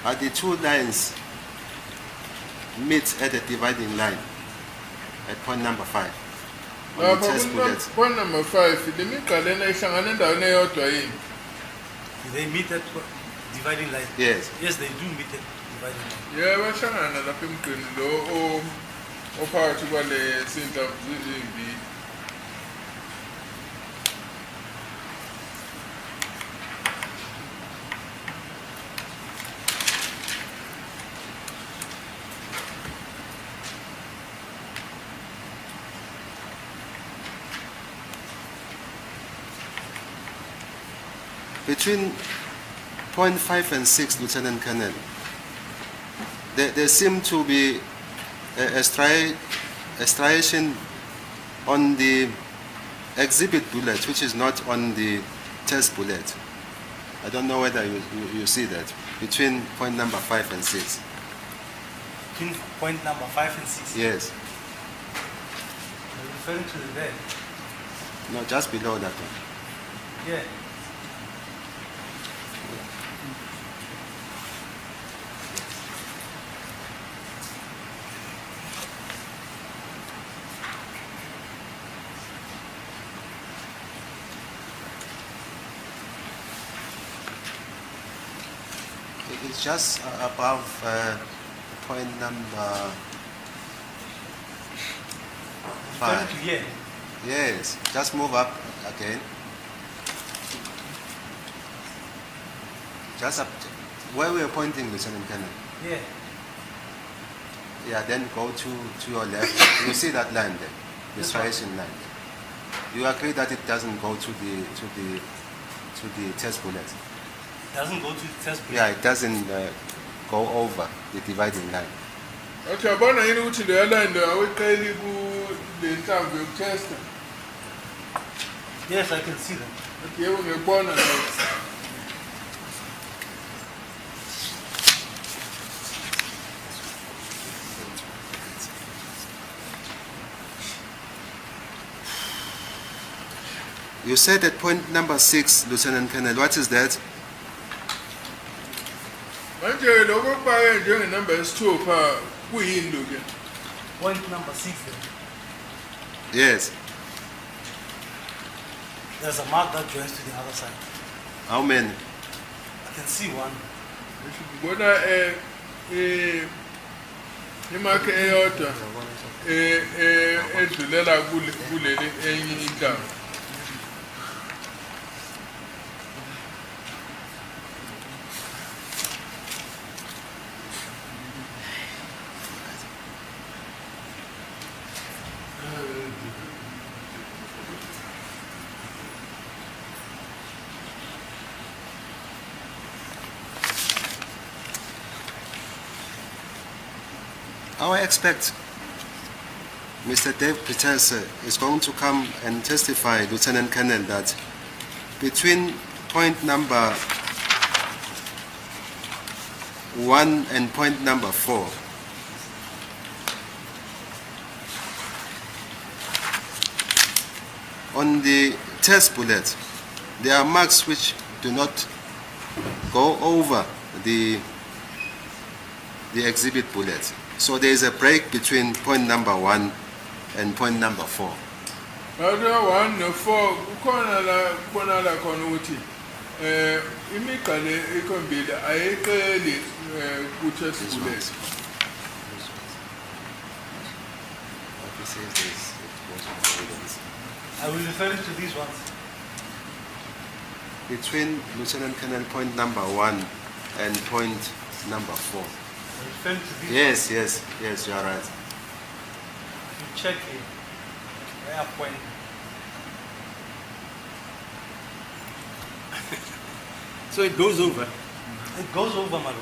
are the 2 lines meet at the dividing line at point number 5? On the test bullet. Point number 5, limigale lena ihlangana endaweni eyodwa yini? Do they meet at dividing line? Yes. Yes, they do meet at dividing line. Yeah, bahlangana lapha emgqeni lo ophakathi kwale sinta zimbi. Between point 5 and 6, Lieutenant Colonel, there seem to be a striation on the exhibit bullet, which is not on the test bullet. I don't know whether you see that, between point number 5 and 6. Between point number 5 and 6? Yes. You're referring to the bed? No, just below that one. Yeah. It's just above point number 5. Yeah. Yes, just move up again. Just up where we are pointing, Lieutenant Colonel. Yeah. Yeah, then go to your left. You see that line there, the striation line. You agree that it doesn't go to the test bullet? It doesn't go to the test bullet? Yeah, it doesn't go over the dividing line. Athi yabona yini ukuthi leya line leyo aweqeli kule ntamvu yokutesta? Yes, I can see them. Athi yebo ngiyabona leyo. You said at point number 6, Lieutenant Colonel, what is that? Manje lokho kubake njengenamba yesithupha kuyini lo ke? Point number 6 then. Yes. There's a mark that joins to the other side. How many? I can see one. Ngibona imark eyodwa edlulela kuleli enye intambo. I expect Mr. Dave Peters is going to come and testify, Lieutenant Colonel, that between point number 1 and point number 4, on the test bullet, there are marks which do not go over the exhibit bullet. So there is a break between point number 1 and point number 4. Rather 1 no 4 ukona la konuti imikale ikombili ayekeli ku test bullet. I will refer to these ones. Between Lieutenant Colonel point number 1 and point number 4. I refer to these Yes, you are right. ones. You check it. Where point? So it goes over. It goes over, Malo.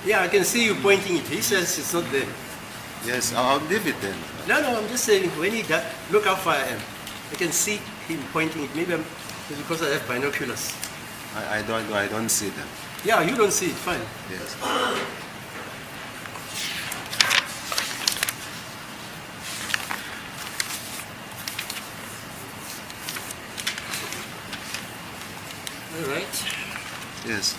Yeah, I can see you pointing it. He says it's not there. Yes, I'll leave it then. No, I'm just saying, when he does, look how far I am. I can see him pointing it. Maybe it's because I have binoculars. I don't see them. Yeah, you don't see it, fine. Yes. All right. Yes.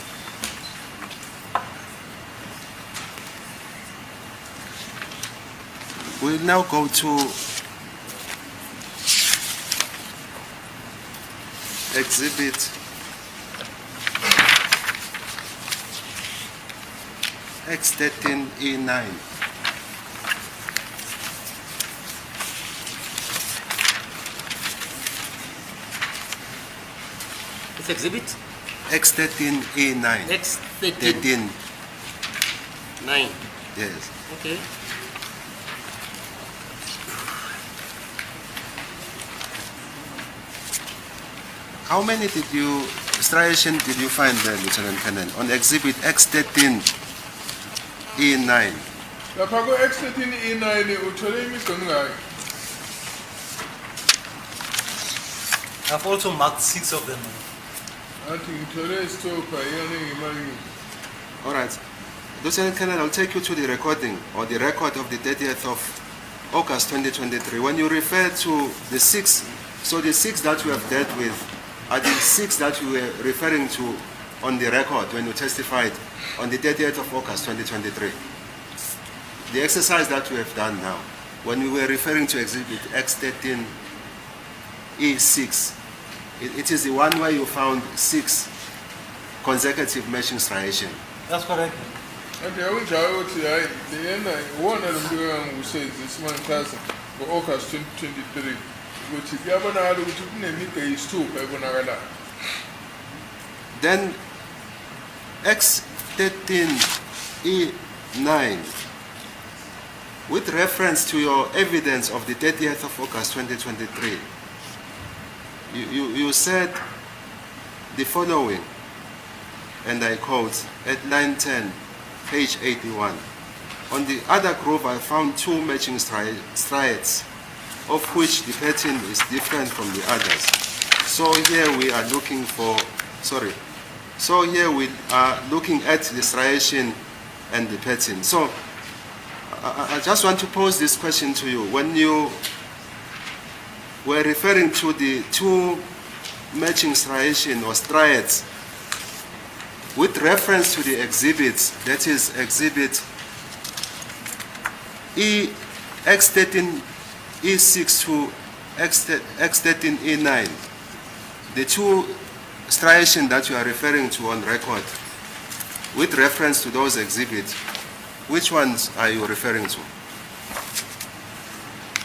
We'll now go to exhibit X13E9. It's exhibit X13E9. X13. 13. 9. Yes. Okay. How many striation did you find there, Lieutenant Colonel, on exhibit X13E9? Lapha ku X13E9 uthole imigqomo ngaki? I've also marked 6 of them. Athi ngithole isithupha yona ngimali. All right. Lieutenant Colonel, I'll take you to the recording or the record of the 30th of August 2023. When you refer to the 6, so the 6 that we have dealt with are the 6 that you were referring to on the record when you testified on the 30th of August 2023. The exercise that we have done now, when we were referring to exhibit X13E6, it is the one where you found 6 consecutive matching striation. That's correct. Athi awunjalo uthi hayi lena wona lo muntu engangusenzi simanchaza ngo-August 2023 ukuthi kuyabonakala ukuthi kunemigqa eyisithupha ebonakalayo. Then X13E9, with reference to your evidence of the 30th of August 2023, you said the following, and I quote, at line 10, page 81. On the other groove, I found 2 matching striates, of which the pattern is different from the others. So here we are looking for, so here we are looking at the striation and the pattern. So I just want to pose this question to you. When you were referring to the 2 matching striation or striates, with reference to the exhibits, that is exhibit X13E6 to X13E9, the 2 striation that you are referring to on record, with reference to those exhibits, which ones are you referring to?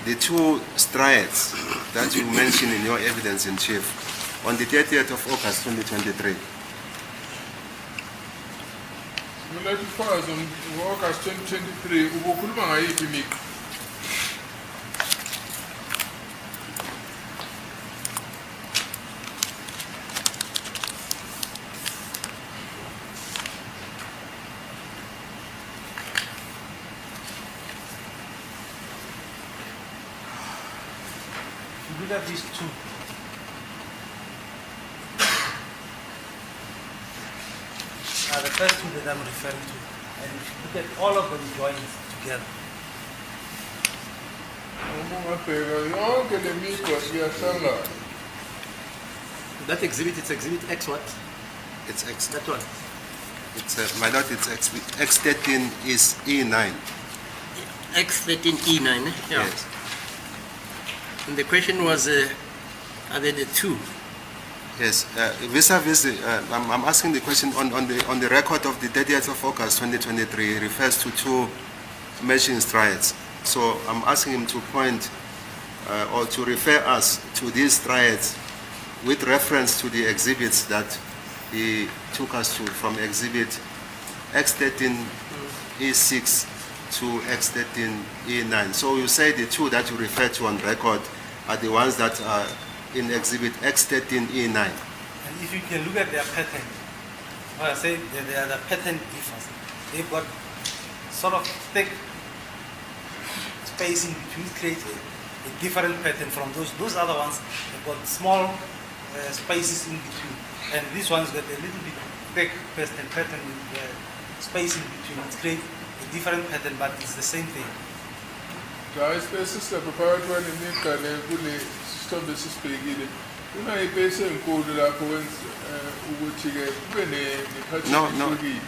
The 2 striates that you mentioned in your evidence in chief on the 30th of August 2023. Mina kufaza ngo-August 2023 ubukhuluma ngayiphi imigqa? You look at these 2. are the first two that I'm referring to. And if you look at all of them joined together. uma ungabheka yonke le migqa iyahlangana. That exhibit, it's exhibit X what? It's X. That one. It's my lord. It's X13 is E9. X13E9, eh? Yeah. Yes. And the question was, are there the two? Yes. Vis-a-vis, I'm asking the question on the record of the 30th of August 2023. It refers to two matching striads. So I'm asking him to point or to refer us to these striads with reference to the exhibits that he took us to, from exhibit X13E6 to X13E9. So you say the two that you refer to on record are the ones that are in exhibit X13E9. And if you can look at their pattern, well, I say that they are the pattern difference. They've got sort of thick spacing between, create a different pattern from those. Those other ones, they've got small spaces in between. And this one's got a little bit thick pattern with space in between. It creates a different pattern, but it's the same thing. Hayi space step phakathi kwalemigqa le kule sithombe sisibhekile. Kunayibhesi enkulu lapho ukuthi ke kube ne-pattern No. ehlukile.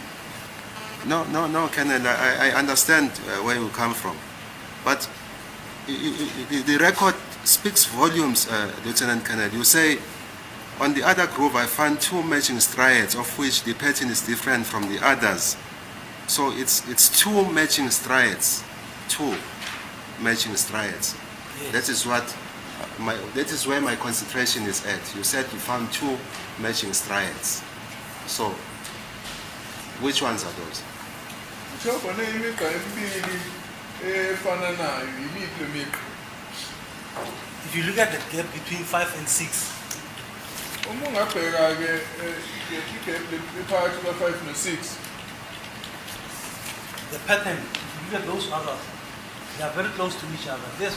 No, Colonel, I understand where you come from. But the record speaks volumes, Lieutenant Colonel. You say, on the other groove, I found two matching striads, of which the pattern is different from the others. So it's two matching striads. Two matching striads. Yes. That is where my concentration is at. You said you found two matching striads. So, which ones are those? Njengoba nemigqa emibili efananayo yimiphi le migqa? If you look at the gap between 5 and 6, Uma ungabheka ke igap phakathi kwa-5 no-6 the pattern, if you look at those others, they are very close to each other. This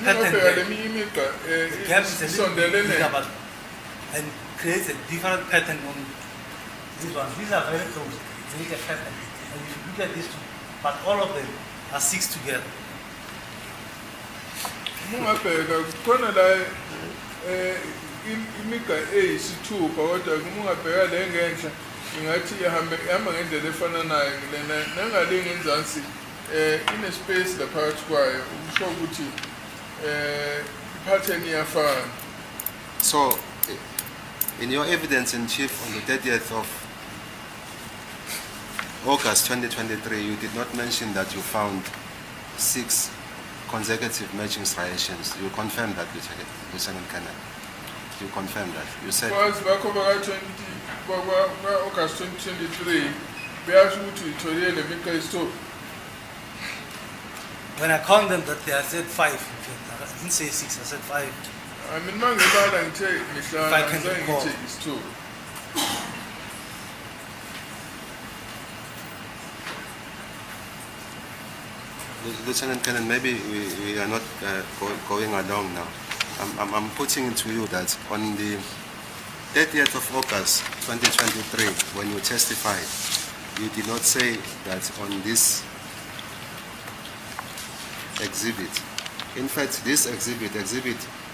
pattern, ungabheka leminye imigqa the gap is a little bit isondelene. bigger, but and creates a different pattern on these ones. These are very close. They make a pattern. And if you look at these two, but all of them are 6 together. Uma ungabheka khona la imigqa eyisithupha kodwa uma ungabheka le ngenhla ingathi ihamba ngendlela efananayo lena nangale ngenzansi ine-space laphakathi kwayo ukusho ukuthi i-pattern iyafana. So, in your evidence in chief on the 30th of August 2023, you did not mention that you found 6 consecutive matching striations. You confirmed that, Lieutenant Colonel. You confirmed that. You said. Kwazi bakho baka-August 2023 beyasho ukuthi uyitholile le migqa eyisithupha. When I count them, that I said 5. In fact, I didn't say 6, I said 5. I mean uma ngibala ngithe If I ngihlala can ngizange recall. ngithi isithupha. Lieutenant Colonel, maybe we are not going along now. I'm putting it to you that on the 30th of August 2023, when you testified, you did not say that on this exhibit. In fact, this exhibit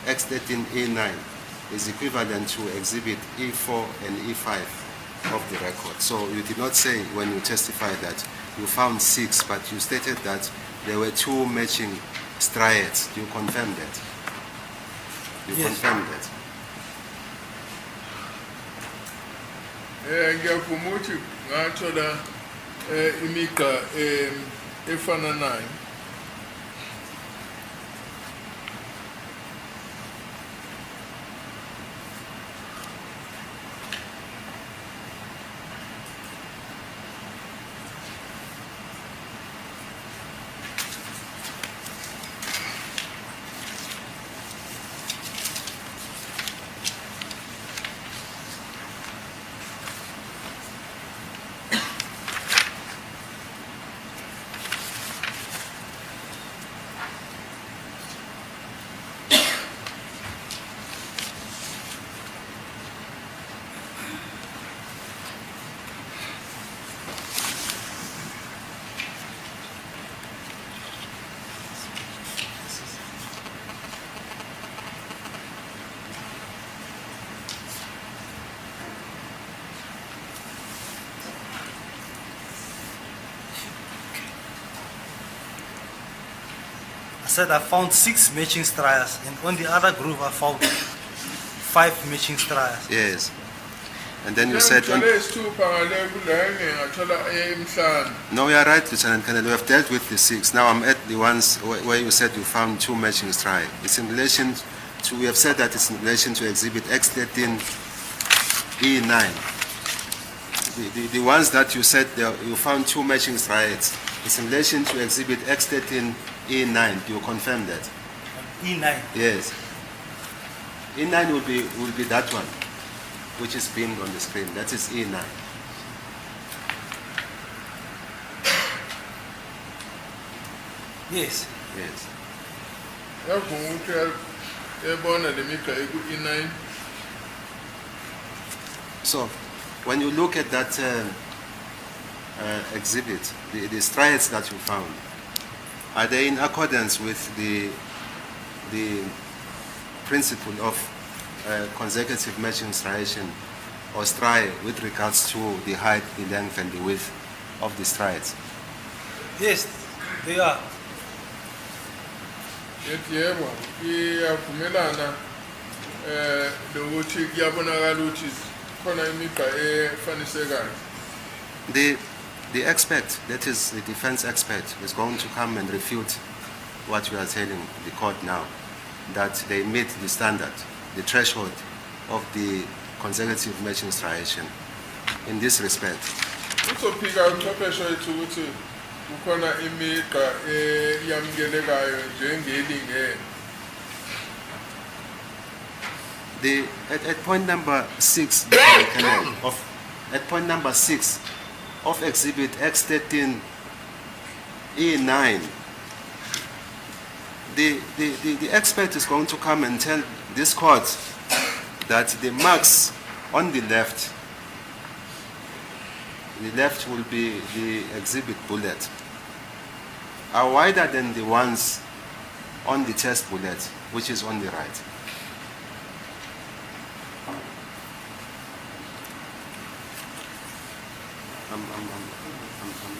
X13E9, is equivalent to exhibit E4 and E5 of the record. So you did not say when you testified that you found 6, but you stated that there were 2 matching striads. You confirmed that? You Yes. confirmed that? Ngiyavuma ukuthi ngathola imigqa efananayo. said I found 6 matching striers, and on the other groove I found 5 matching striers. Yes. And then you said, ngithole isithupha ngale kulenge ngathola emhlanu. no, you are right, Lieutenant Colonel. We have dealt with the 6. Now I'm at the ones where you said you found 2 matching striae. It's in relation to, we have said that it's in relation to Exhibit X13 E9. The ones that you said you found 2 matching striates, it's in relation to Exhibit X13 E9. Do you confirm that? E9. Yes. E9 will be that one, which is beamed on the screen. That is E9. Yes. Yes. Yavuma ukuthi ebona le migqa eku-E9. So, when you look at that exhibit, the striates that you found, are they in accordance with the principle of consecutive matching striation or striae with regards to the height, the length, and the width of the striates? Yes, they are. Yethi yebo iyavumelana lokuthi kuyabonakala ukuthi khona imigqa efanisekayo. The expert, that is the defense expert, is going to come and refute what you are telling the court now, that they meet the standard, the threshold of the consecutive matching striation. In this respect, Uzophika uchwepheshe wethu ukuthi kukhona imigqa eyamukelekayo njengelingene. At point number 6 of Exhibit X13 E9, the expert is going to come and tell this court that the marks on the left will be the exhibit bullet, are wider than the ones on the chest bullet, which is on the right.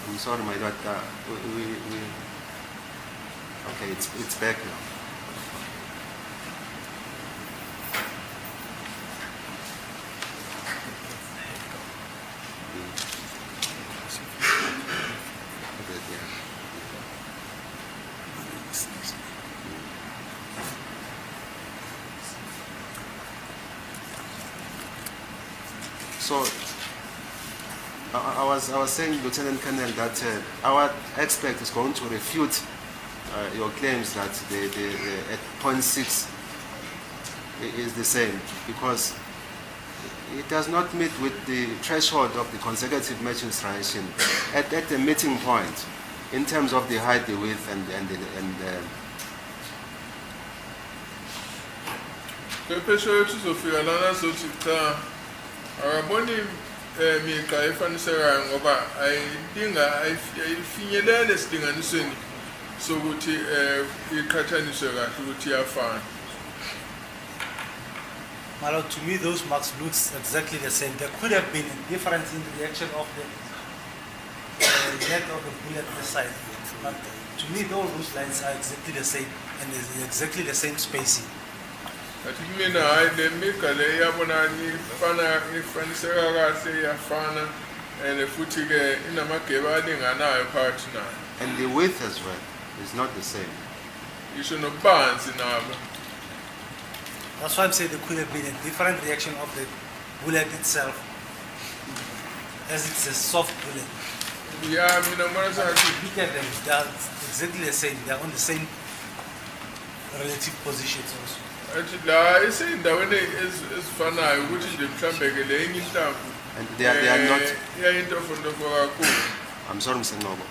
I'm sorry, my lord. Okay, it's back now. Okay, yeah. So I was saying, Lieutenant Colonel, that our expert is going to refute your claims that the at point 6 is the same, because it does not meet with the threshold of the consecutive matching striation at the meeting point in terms of the height, the width, and Uchwepheshe wethu uzofika lana sothi cha akaboni migqa efanisekayo ngoba ayifinyelele esilinganisweni sokuthi iqhathaniswe kahle ukuthi iyafana. My lord, to me those marks looks exactly the same. There could have been a difference in the reaction of the neck of the bullet on the side. But to me those lines are exactly the same and there's exactly the same spacing. Athi mina hayi le migqa le iyabonakala ifana ifaniseka kahle iyafana and futhi ke inamagebe alinganayo phakathi nayo. and the width as well is not the same. Isho nobubanzi nabo. That's why I'm saying there could have been a different reaction of the bullet itself, as it's a soft bullet. Yeah, mina ngibona sengathi Look at them, they are exactly the same. They are on the same relative positions also. athi la isendaweni ezifanayo ukuthi nje mhlambe ke le enye inhlamvu And they are not, iyayintofontofo kakhulu. I'm sorry, Mr. Nobo.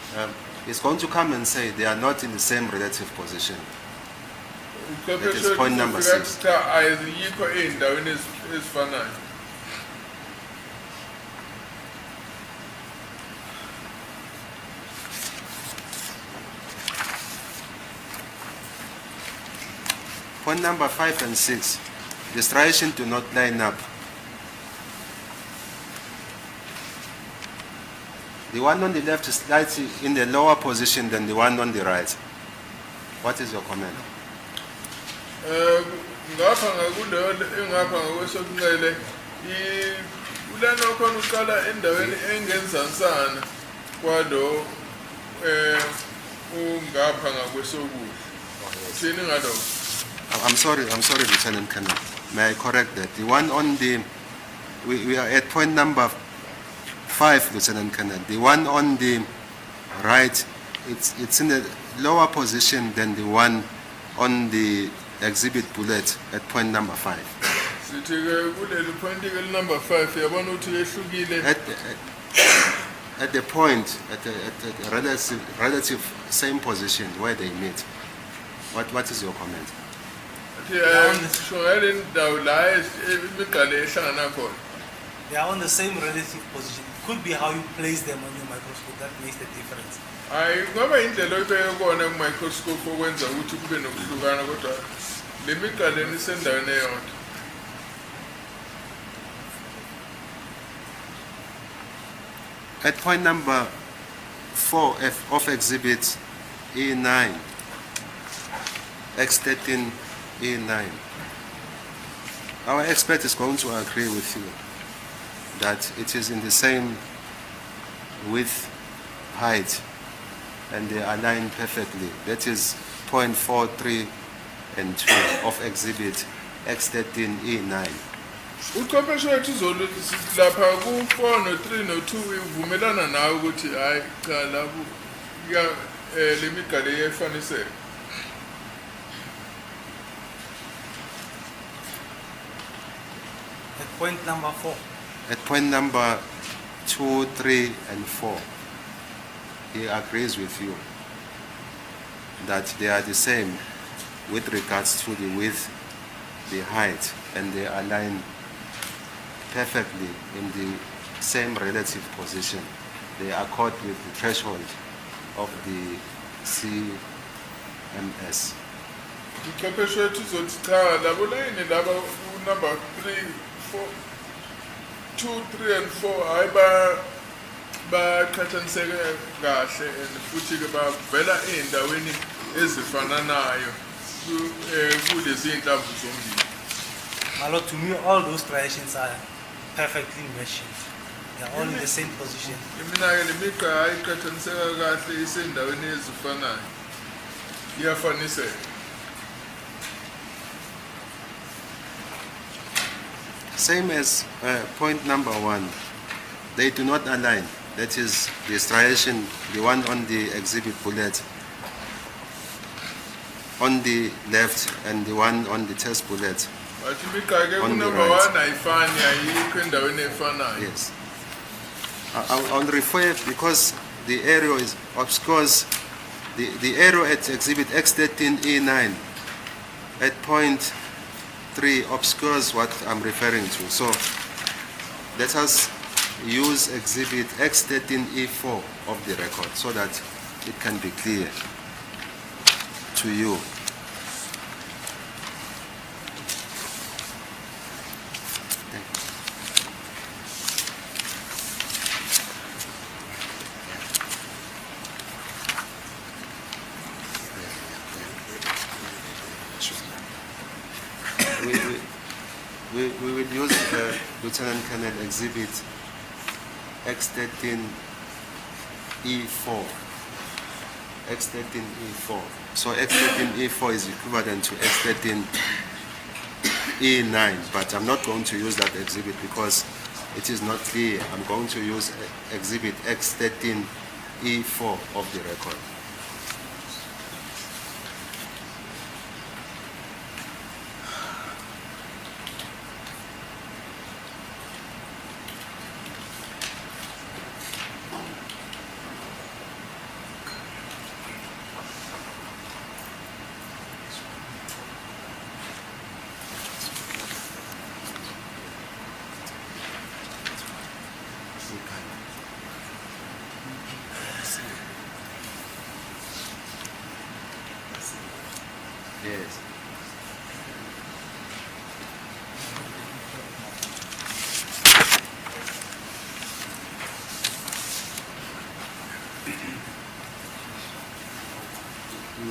He's going to come and say they are not in the same relative position. That is point number 6. Cha ayikho ey'ndaweni ezifanayo. Point number 5 and 6. The striation do not line up. The one on the left is slightly in the lower position than the one on the right. What is your comment? Ngapha ngakuleyo engapha ngakwesokunxele ulana khona uqala endaweni engenzantsana kwalo ungapha ngakwesokudla. Sini ngalokho? I'm sorry, Lieutenant Colonel. May I correct that? The one on the, we are at point number 5, Lieutenant Colonel. The one on the right, it's in a lower position than the one on the exhibit bullet at point number 5. Number 5, At the point, at the relative same position where they meet. What is your comment? They are on the same relative position. It could be how you place them on your microscope that makes the difference. I ngaba indlela oyibeka microscope okwenza ukuthi kube nokuhlukana kodwa lemiqaleni isendaweni eyodwa. At point number 4 of exhibit E9, X13 E9, our expert is going to agree with you that it is in the same width, height, and they align perfectly. That is point 4, 3, and 2 of exhibit X13 E9. Uqeqesho wethu izolo lapha ku4 no3 no2 uvumelana nawe ukuthi hayi cha lapho ya lemigale yefaniseke. At point number 4. At point number 2, 3, and 4, he agrees with you that they are the same with regards to the width, the height, and they align perfectly in the same relative position. They accord with the threshold of the CMS. Uqeqesho wethu uzothi cha labo line laba number 3, 4, 2, 3 and 4 hayi baqhathaniseke kahle and futhi ke bavela endaweni ezifananayo kulezi inhlamvu zombili. Malo, to me, all those striations are perfectly matching. They are all in the same position. Mina ke lemiqa hayi iqhathaniseka kahle isendaweni ezifanayo. Iyafaniseka. Same as point number 1, they do not align. That is the striation, the one on the exhibit bullet on the left and the one on the test bullet. But imiqa ke number 1 ayifani ayikho endaweni efanayo. Yes. I'll refer because the arrow is obscures the arrow at exhibit X13 E9 at point 3 obscures what I'm referring to. So let us use exhibit X13 E4 of the record so that it can be clear to you. We will use Lieutenant Colonel exhibit X13 E4. X13 E4. So X13 E4 is equivalent to X13 E9, but I'm not going to use that exhibit because it is not clear. I'm going to use exhibit X13 E4 of the record.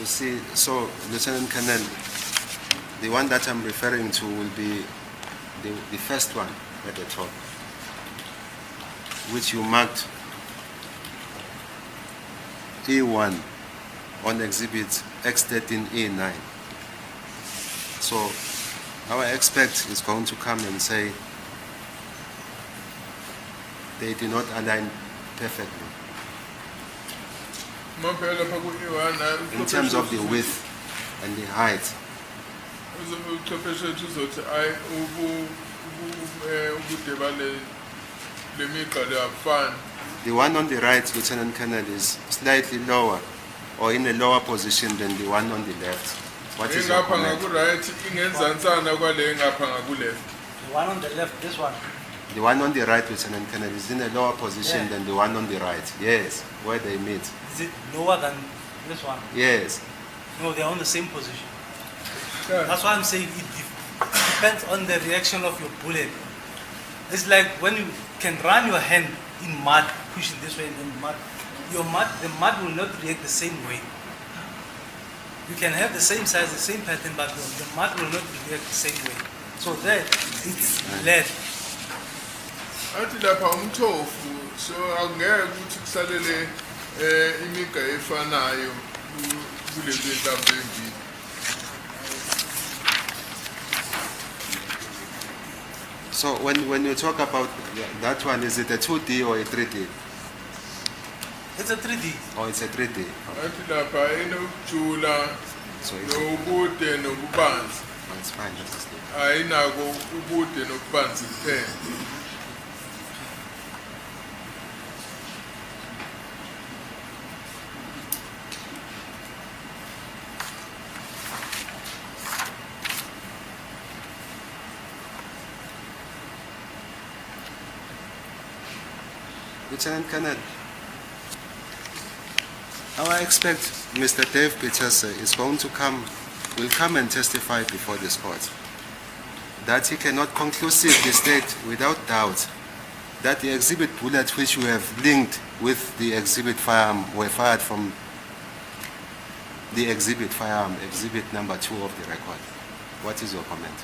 You see, so Lieutenant Colonel, the one that I'm referring to will be the first one at the top, which you marked E1 on exhibit X13E9. So our expert is going to come and say they do not align perfectly Maphela pha ku-E1 in terms of the width and the height. ubuchwepheshe wethu uzothi ayi ubude bale migqa le abufani. The one on the right, Lieutenant Colonel, is slightly lower or in a lower position than the one on the left. What is your Engapha comment? ngaku-right ingenzantsana kwale engapha ngaku-left. The one on the left, this one. The one on the right, Lieutenant Colonel, is in a lower position than the one on the right. Yes, where they meet. Is it lower than this one? Yes. No, they're on the same position. Yeah. That's why I'm saying it depends on the reaction of your bullet. It's like when you can run your hand in mud, push it this way, and then mud. The mud will not react the same way. You can have the same size, the same pattern, but the mud will not react the same way. So there, it's lead. Athi lapha umthofu, so angeke ukuthi kusalele imigqa efanayo kulezi ntambo ezimbili. So when you talk about that one, is it a 2D or a 3D? It's a 3D. Or it's a 3D? Athi lapha enokujula So it's, nobude nobubanzi. oh, it's fine. That's it. Ayinako ubude nobubanzi kuphela. Lieutenant Colonel, our expert, Mr. Dave Peters, is going to will come and testify before this court that he cannot conclusively state without doubt that the exhibit bullets which you have linked with the exhibit firearm were fired from the exhibit firearm, exhibit number 2 of the record. What is your comment?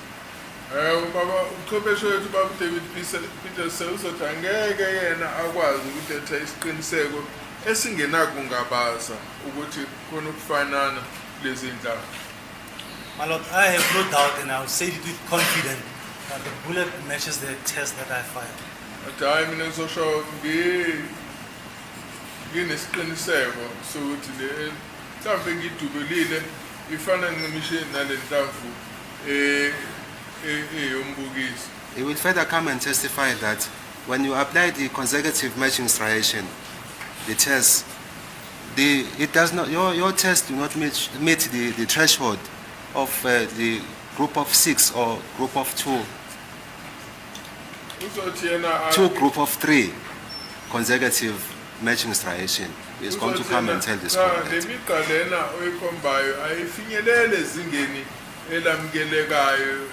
Baba uchwepheshe wethu baba David Peters uzothi angeke yena akwazi ukuthetha isiqiniseko esingenakungabaza ukuthi khona ukufanana lezi ndaba. My Lord, I have no doubt, and I will say it with confidence that the bullet matches the test that I fired. Athi hayi mina ngizosho nginesiqiniseko sokuthi le ntambo engidubulile ifana ngimishe nale ntambo eyombukiso. He will further come and testify that when you apply the consecutive matching striation, the test, it does not, your test do not meet the threshold of the group of 6 or group of 2, Uzothi yena group of 3 consecutive matching striation. He is going to come and tell this court le that. migqa lena oyikhombayo ayifinyelele ezingeni elamukelekayo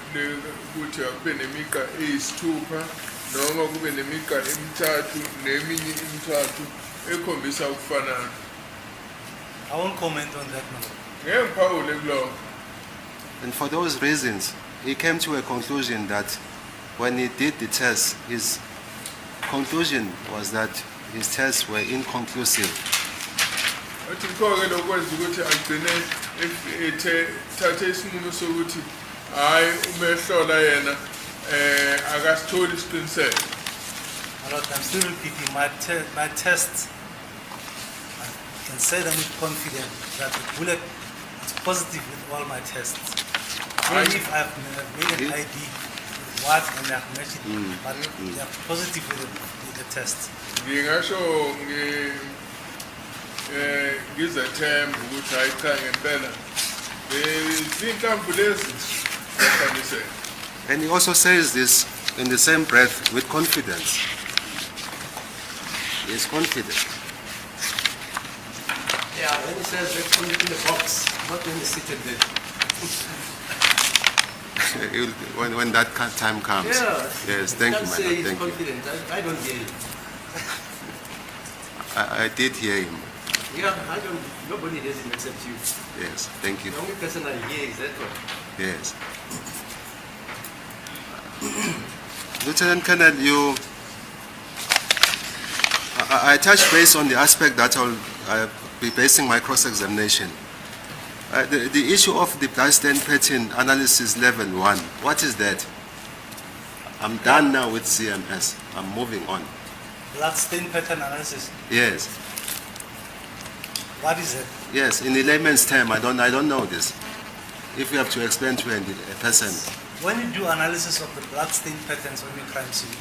ukuthi kube nemigqa eyisithupha noma kube nemigqa emithathu neminye imithathu ekhombisa ukufanana. I won't comment on that, my Lord. Ngeke ngiphawule kulokho. And for those reasons, he came to a conclusion that when he did the test, his conclusion was that his tests were inconclusive. Athi ngikho-ke lokwenza ukuthi agcine ethathe isinqumo sokuthi hhayi umehlola yena akasitholi isiqiniseko. My Lord, I'm still repeating, my tests, I can say them with confidence that the bullet is positive with all my tests. Even if I've made an ID with what and I've matched it, but they are positive with the tests. Ngingasho ngizethemba ukuthi hayi cha ngempela zinhlamvu lezi ziyafaniseka. And he also says this in the same breath with confidence. He is confident. Yeah, when he says let's put it in the box, not when he's seated there. When that time comes. Yeah. Yes, thank you, Can't my say lord. he's Thank you. confident. I don't hear it. I did hear him. Yeah, I don't, nobody has him except you. Yes, thank you. The only person I hear is that one. Yes. Lieutenant Colonel, I touched base on the aspect that I'll be basing my cross-examination. The issue of the bloodstained pattern analysis level 1, what is that? I'm done now with CMS. I'm moving on. Blood stain pattern analysis. Yes. What is it? Yes, in the layman's term, I don't know this. If you have to explain to a person. When you do analysis of the blood stain patterns on your crime scene,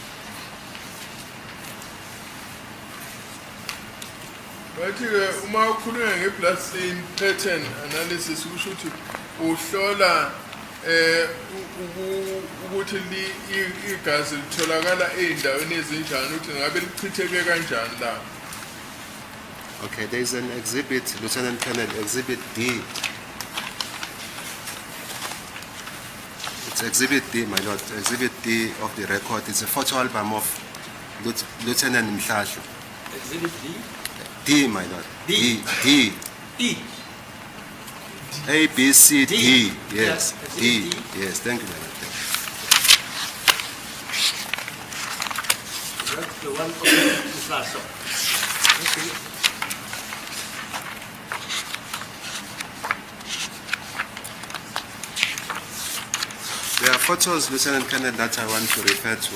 Bathi-ke uma ukhulunywa nge-blood stain pattern analysis kusho ukuthi uhlola ukuthi igazi litholakala ey'ndaweni ezinjani ukuthi ngabe lichitheke kanjani la. Okay, there is an exhibit, Lieutenant Colonel, Exhibit D. It's Exhibit D, my lord. Exhibit D of the record. It's a photo album of Lieutenant Nxumalo. Exhibit D? D, my lord. D. D. E. A, B, C, D. D. Yes, Yeah, D. D. Yes, thank you, my lord. That's the one of the last one. Okay. There are photos, Lieutenant Colonel, that I want to refer to.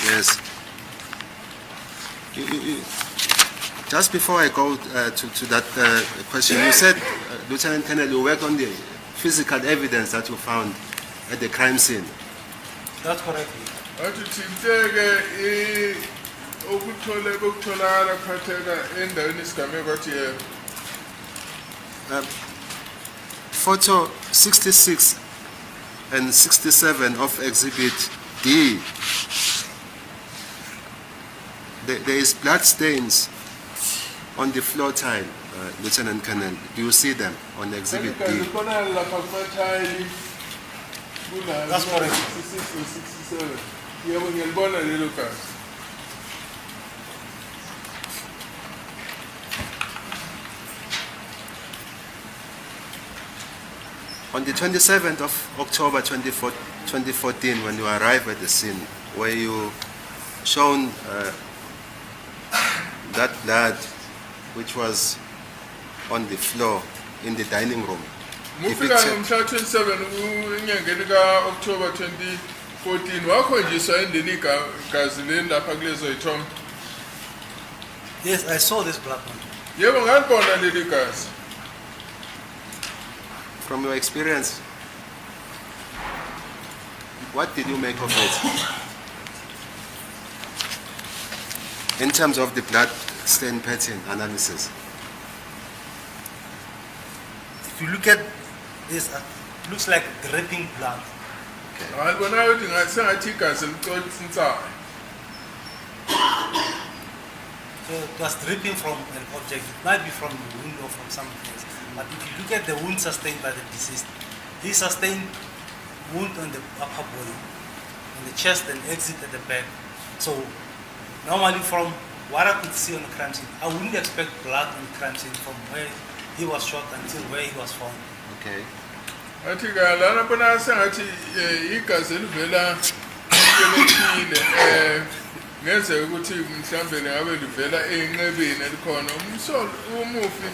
Yes. Just before I go to that question, you said, Lieutenant Colonel, you work on the physical evidence that you found at the crime scene. that's correct. Bathi thinteke okutholakala kuphatheka endaweni isigameko athi yebo. Photo 66 and 67 of Exhibit D. There is blood stains on the floor tile, Lieutenant Colonel. Do you see them on Exhibit D? Likhona lapha kumathayili kula That's correct. 66 67. Yebo ngiyalibona lelo gazi. On the 27th of October 2014, when you arrived at the scene, were you shown that blood which was on the floor in the dining room? Mufika ngomhla 27 enyangeni ka-October 2014 wakhonjiswa endeni igazi leli lapha kulezo yithombe. Yes, I saw this black one. Yebo ngalibona leli gazi. From your experience, what did you make of it in terms of the blood stain pattern analysis? If you look at this, it looks like dripping blood. Ngalibona ukuthi sengathi igazi liconsintsayo. So it was dripping from an object. It might be from the wound or from some place. But if you look at the wound sustained by the deceased, he sustained wound on the upper body, on the chest and exit at the back. So normally from what I could see on the crime scene, I wouldn't expect blood on the crime scene from where he was shot until where he was found. Okay. Athi lana bona sengathi igazi elivela emlethile ngeze ukuthi mhlambe ngabe livela enqebeni elikhona umsolo umufi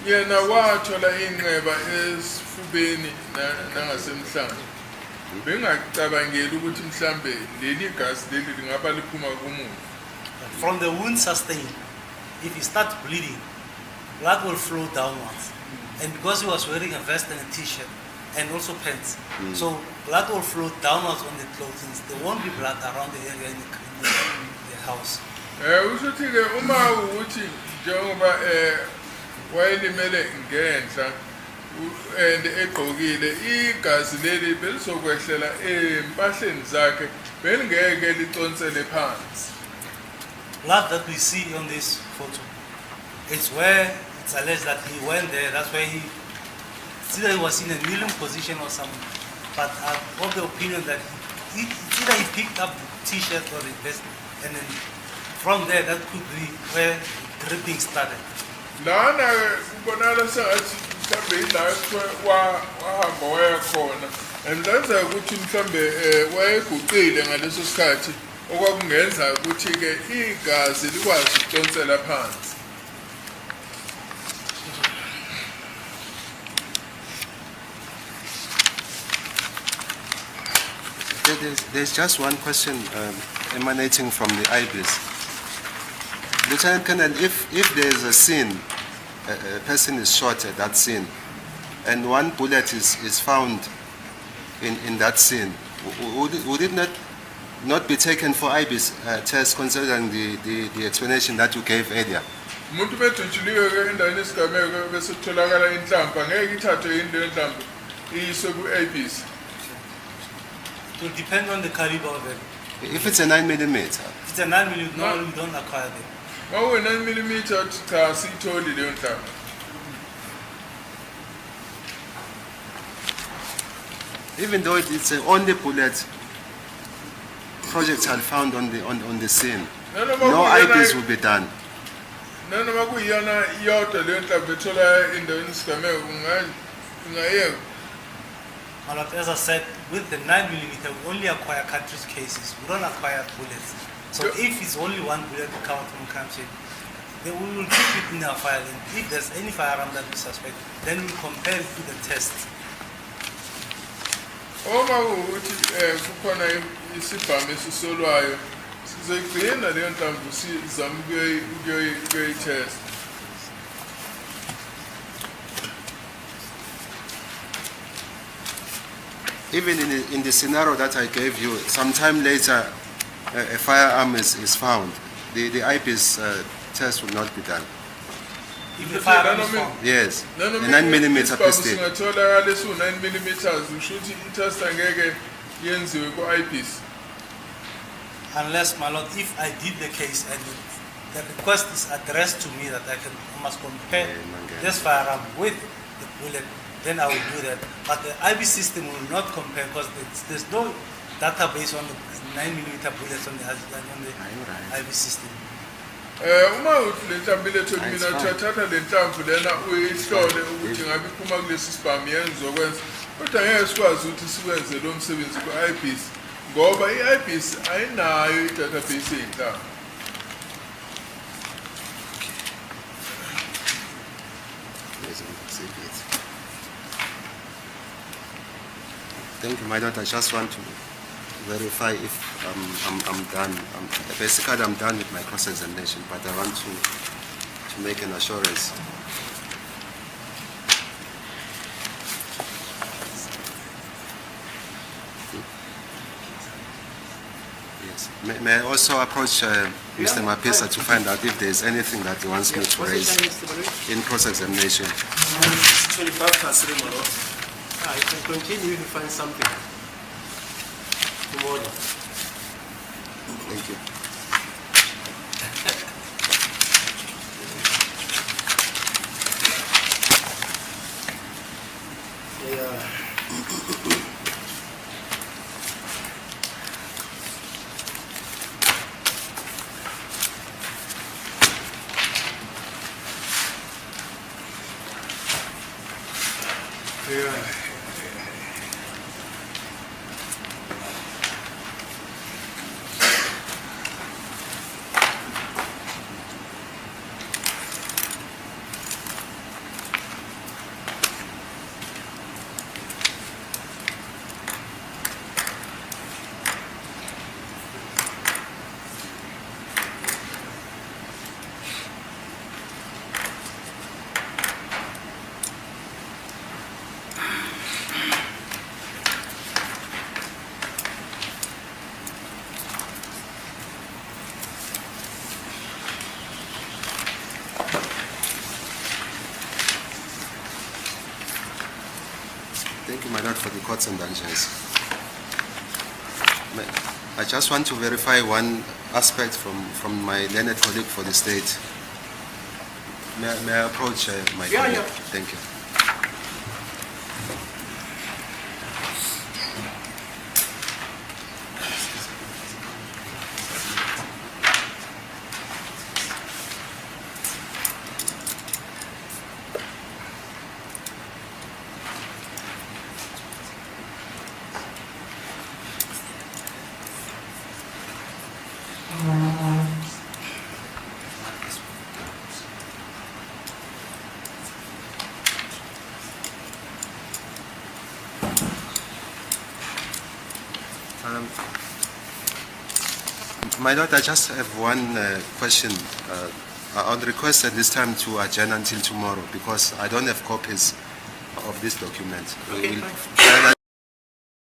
yena wathola inqeba esifubeni nangasemhlanje bengacabangeli ukuthi mhlambe leli gazi leli lingaba liphuma kumuntu. From the wound sustained, if he starts bleeding, blood will flow downwards. And because he was wearing a vest and a t-shirt and also pants, so blood will flow downwards on the clothing. There won't be blood around the area in the house. Ushuthi-ke uma ukuthi njengoba wayelimele ngenhla and egqokile igazi leli belizokwehlela empahleni zakhe belingeke liconsele phansi. Blood that we see on this photo, it's where it's alleged that he went there. That's where it's either he was in a kneeling position or something. But I'm of the opinion that it's either he picked up the t-shirt or the vest and then From there, that could be where dripping started. Lana kubonakala sengathi mhlambe ila wahamba wayakhona and lenza ukuthi mhlambe wayeguqile ngaleso sikhathi okwakungenza ukuthi ke igazi likwazi ukudonsela phansi. There's just one question emanating from the IBIS. Lieutenant Colonel, if there is a scene, a person is shot at that scene, and one bullet is found in that scene, would it not be taken for IBIS test considering the explanation that you gave earlier? Umuntu bethutshuliwe ke endaweni esigameko bese kutholakala inhlamvu angeke ithathwe into yenhlamvu iyiswe ku-ABS. It will depend on the caliber of it. If it's a 9mm? If it's a 9mm, no, we don't acquire them. Mawe 9mm cha siyitholi leyo nhlamvu. Even though it's the only bullet projectile found on the scene, no IBIS will be done. Nanoma kuyiyona iyodwa leyo nhlamvu ethola endaweni esigameko ungayeka. But as I said, with the 9mm, we only acquire cartridge cases. We don't acquire bullets. So if it's only one bullet count from country, then we will keep it in our file. And if there's any firearm that we suspect, then we compare it to the test. Oma ukuthi kukhona isibhamu esisolwayo sizoyigcina leyo nhlamvu sizama ukuyoyi-test. Even in the scenario that I gave you, sometime later a firearm is found. The IBIS test will not be done. If the firearm is found. Yes, a 9mm pistol. Singatholakala esu 9mm usho ukuthi i-test angeke yenziwe ku-IBIS. Unless, my lord, if I did the case and the request is addressed to me that I must compare this firearm with the bullet, then I will do that. But the IB system will not compare because there's no database on the 9mm bullets on the IB system. Uma uthi le nhlamvu lethu mina thatha le nhlamvu lena uyihlole ukuthi ngabe iphuma kulesi sibhamu yenizokwenza kodwa ngeke sikwazi ukuthi sikwenze lo msebenzi ku-IBIS ngoba i-IBIS ayinayo i-database yey'nhlamvu. Thank you, my daughter. I just want to verify if I'm done. Basically, I'm done with my cross-examination, but I want to make an assurance. Yes. May I also approach Mr. Mapisa to find out if there is anything that he wants me to raise in cross-examination? 25 past 3, my lord. You can continue if you find something. Tomorrow. Thank you. Thank you, my lord, for the court's indulgence. I just want to verify one aspect from my learned colleague for the state. May I approach my colleague? Yeah. Thank you. My lord, I just have one question. I would request at this time to adjourn until tomorrow because I don't have copies of this document. Okay, We will fine.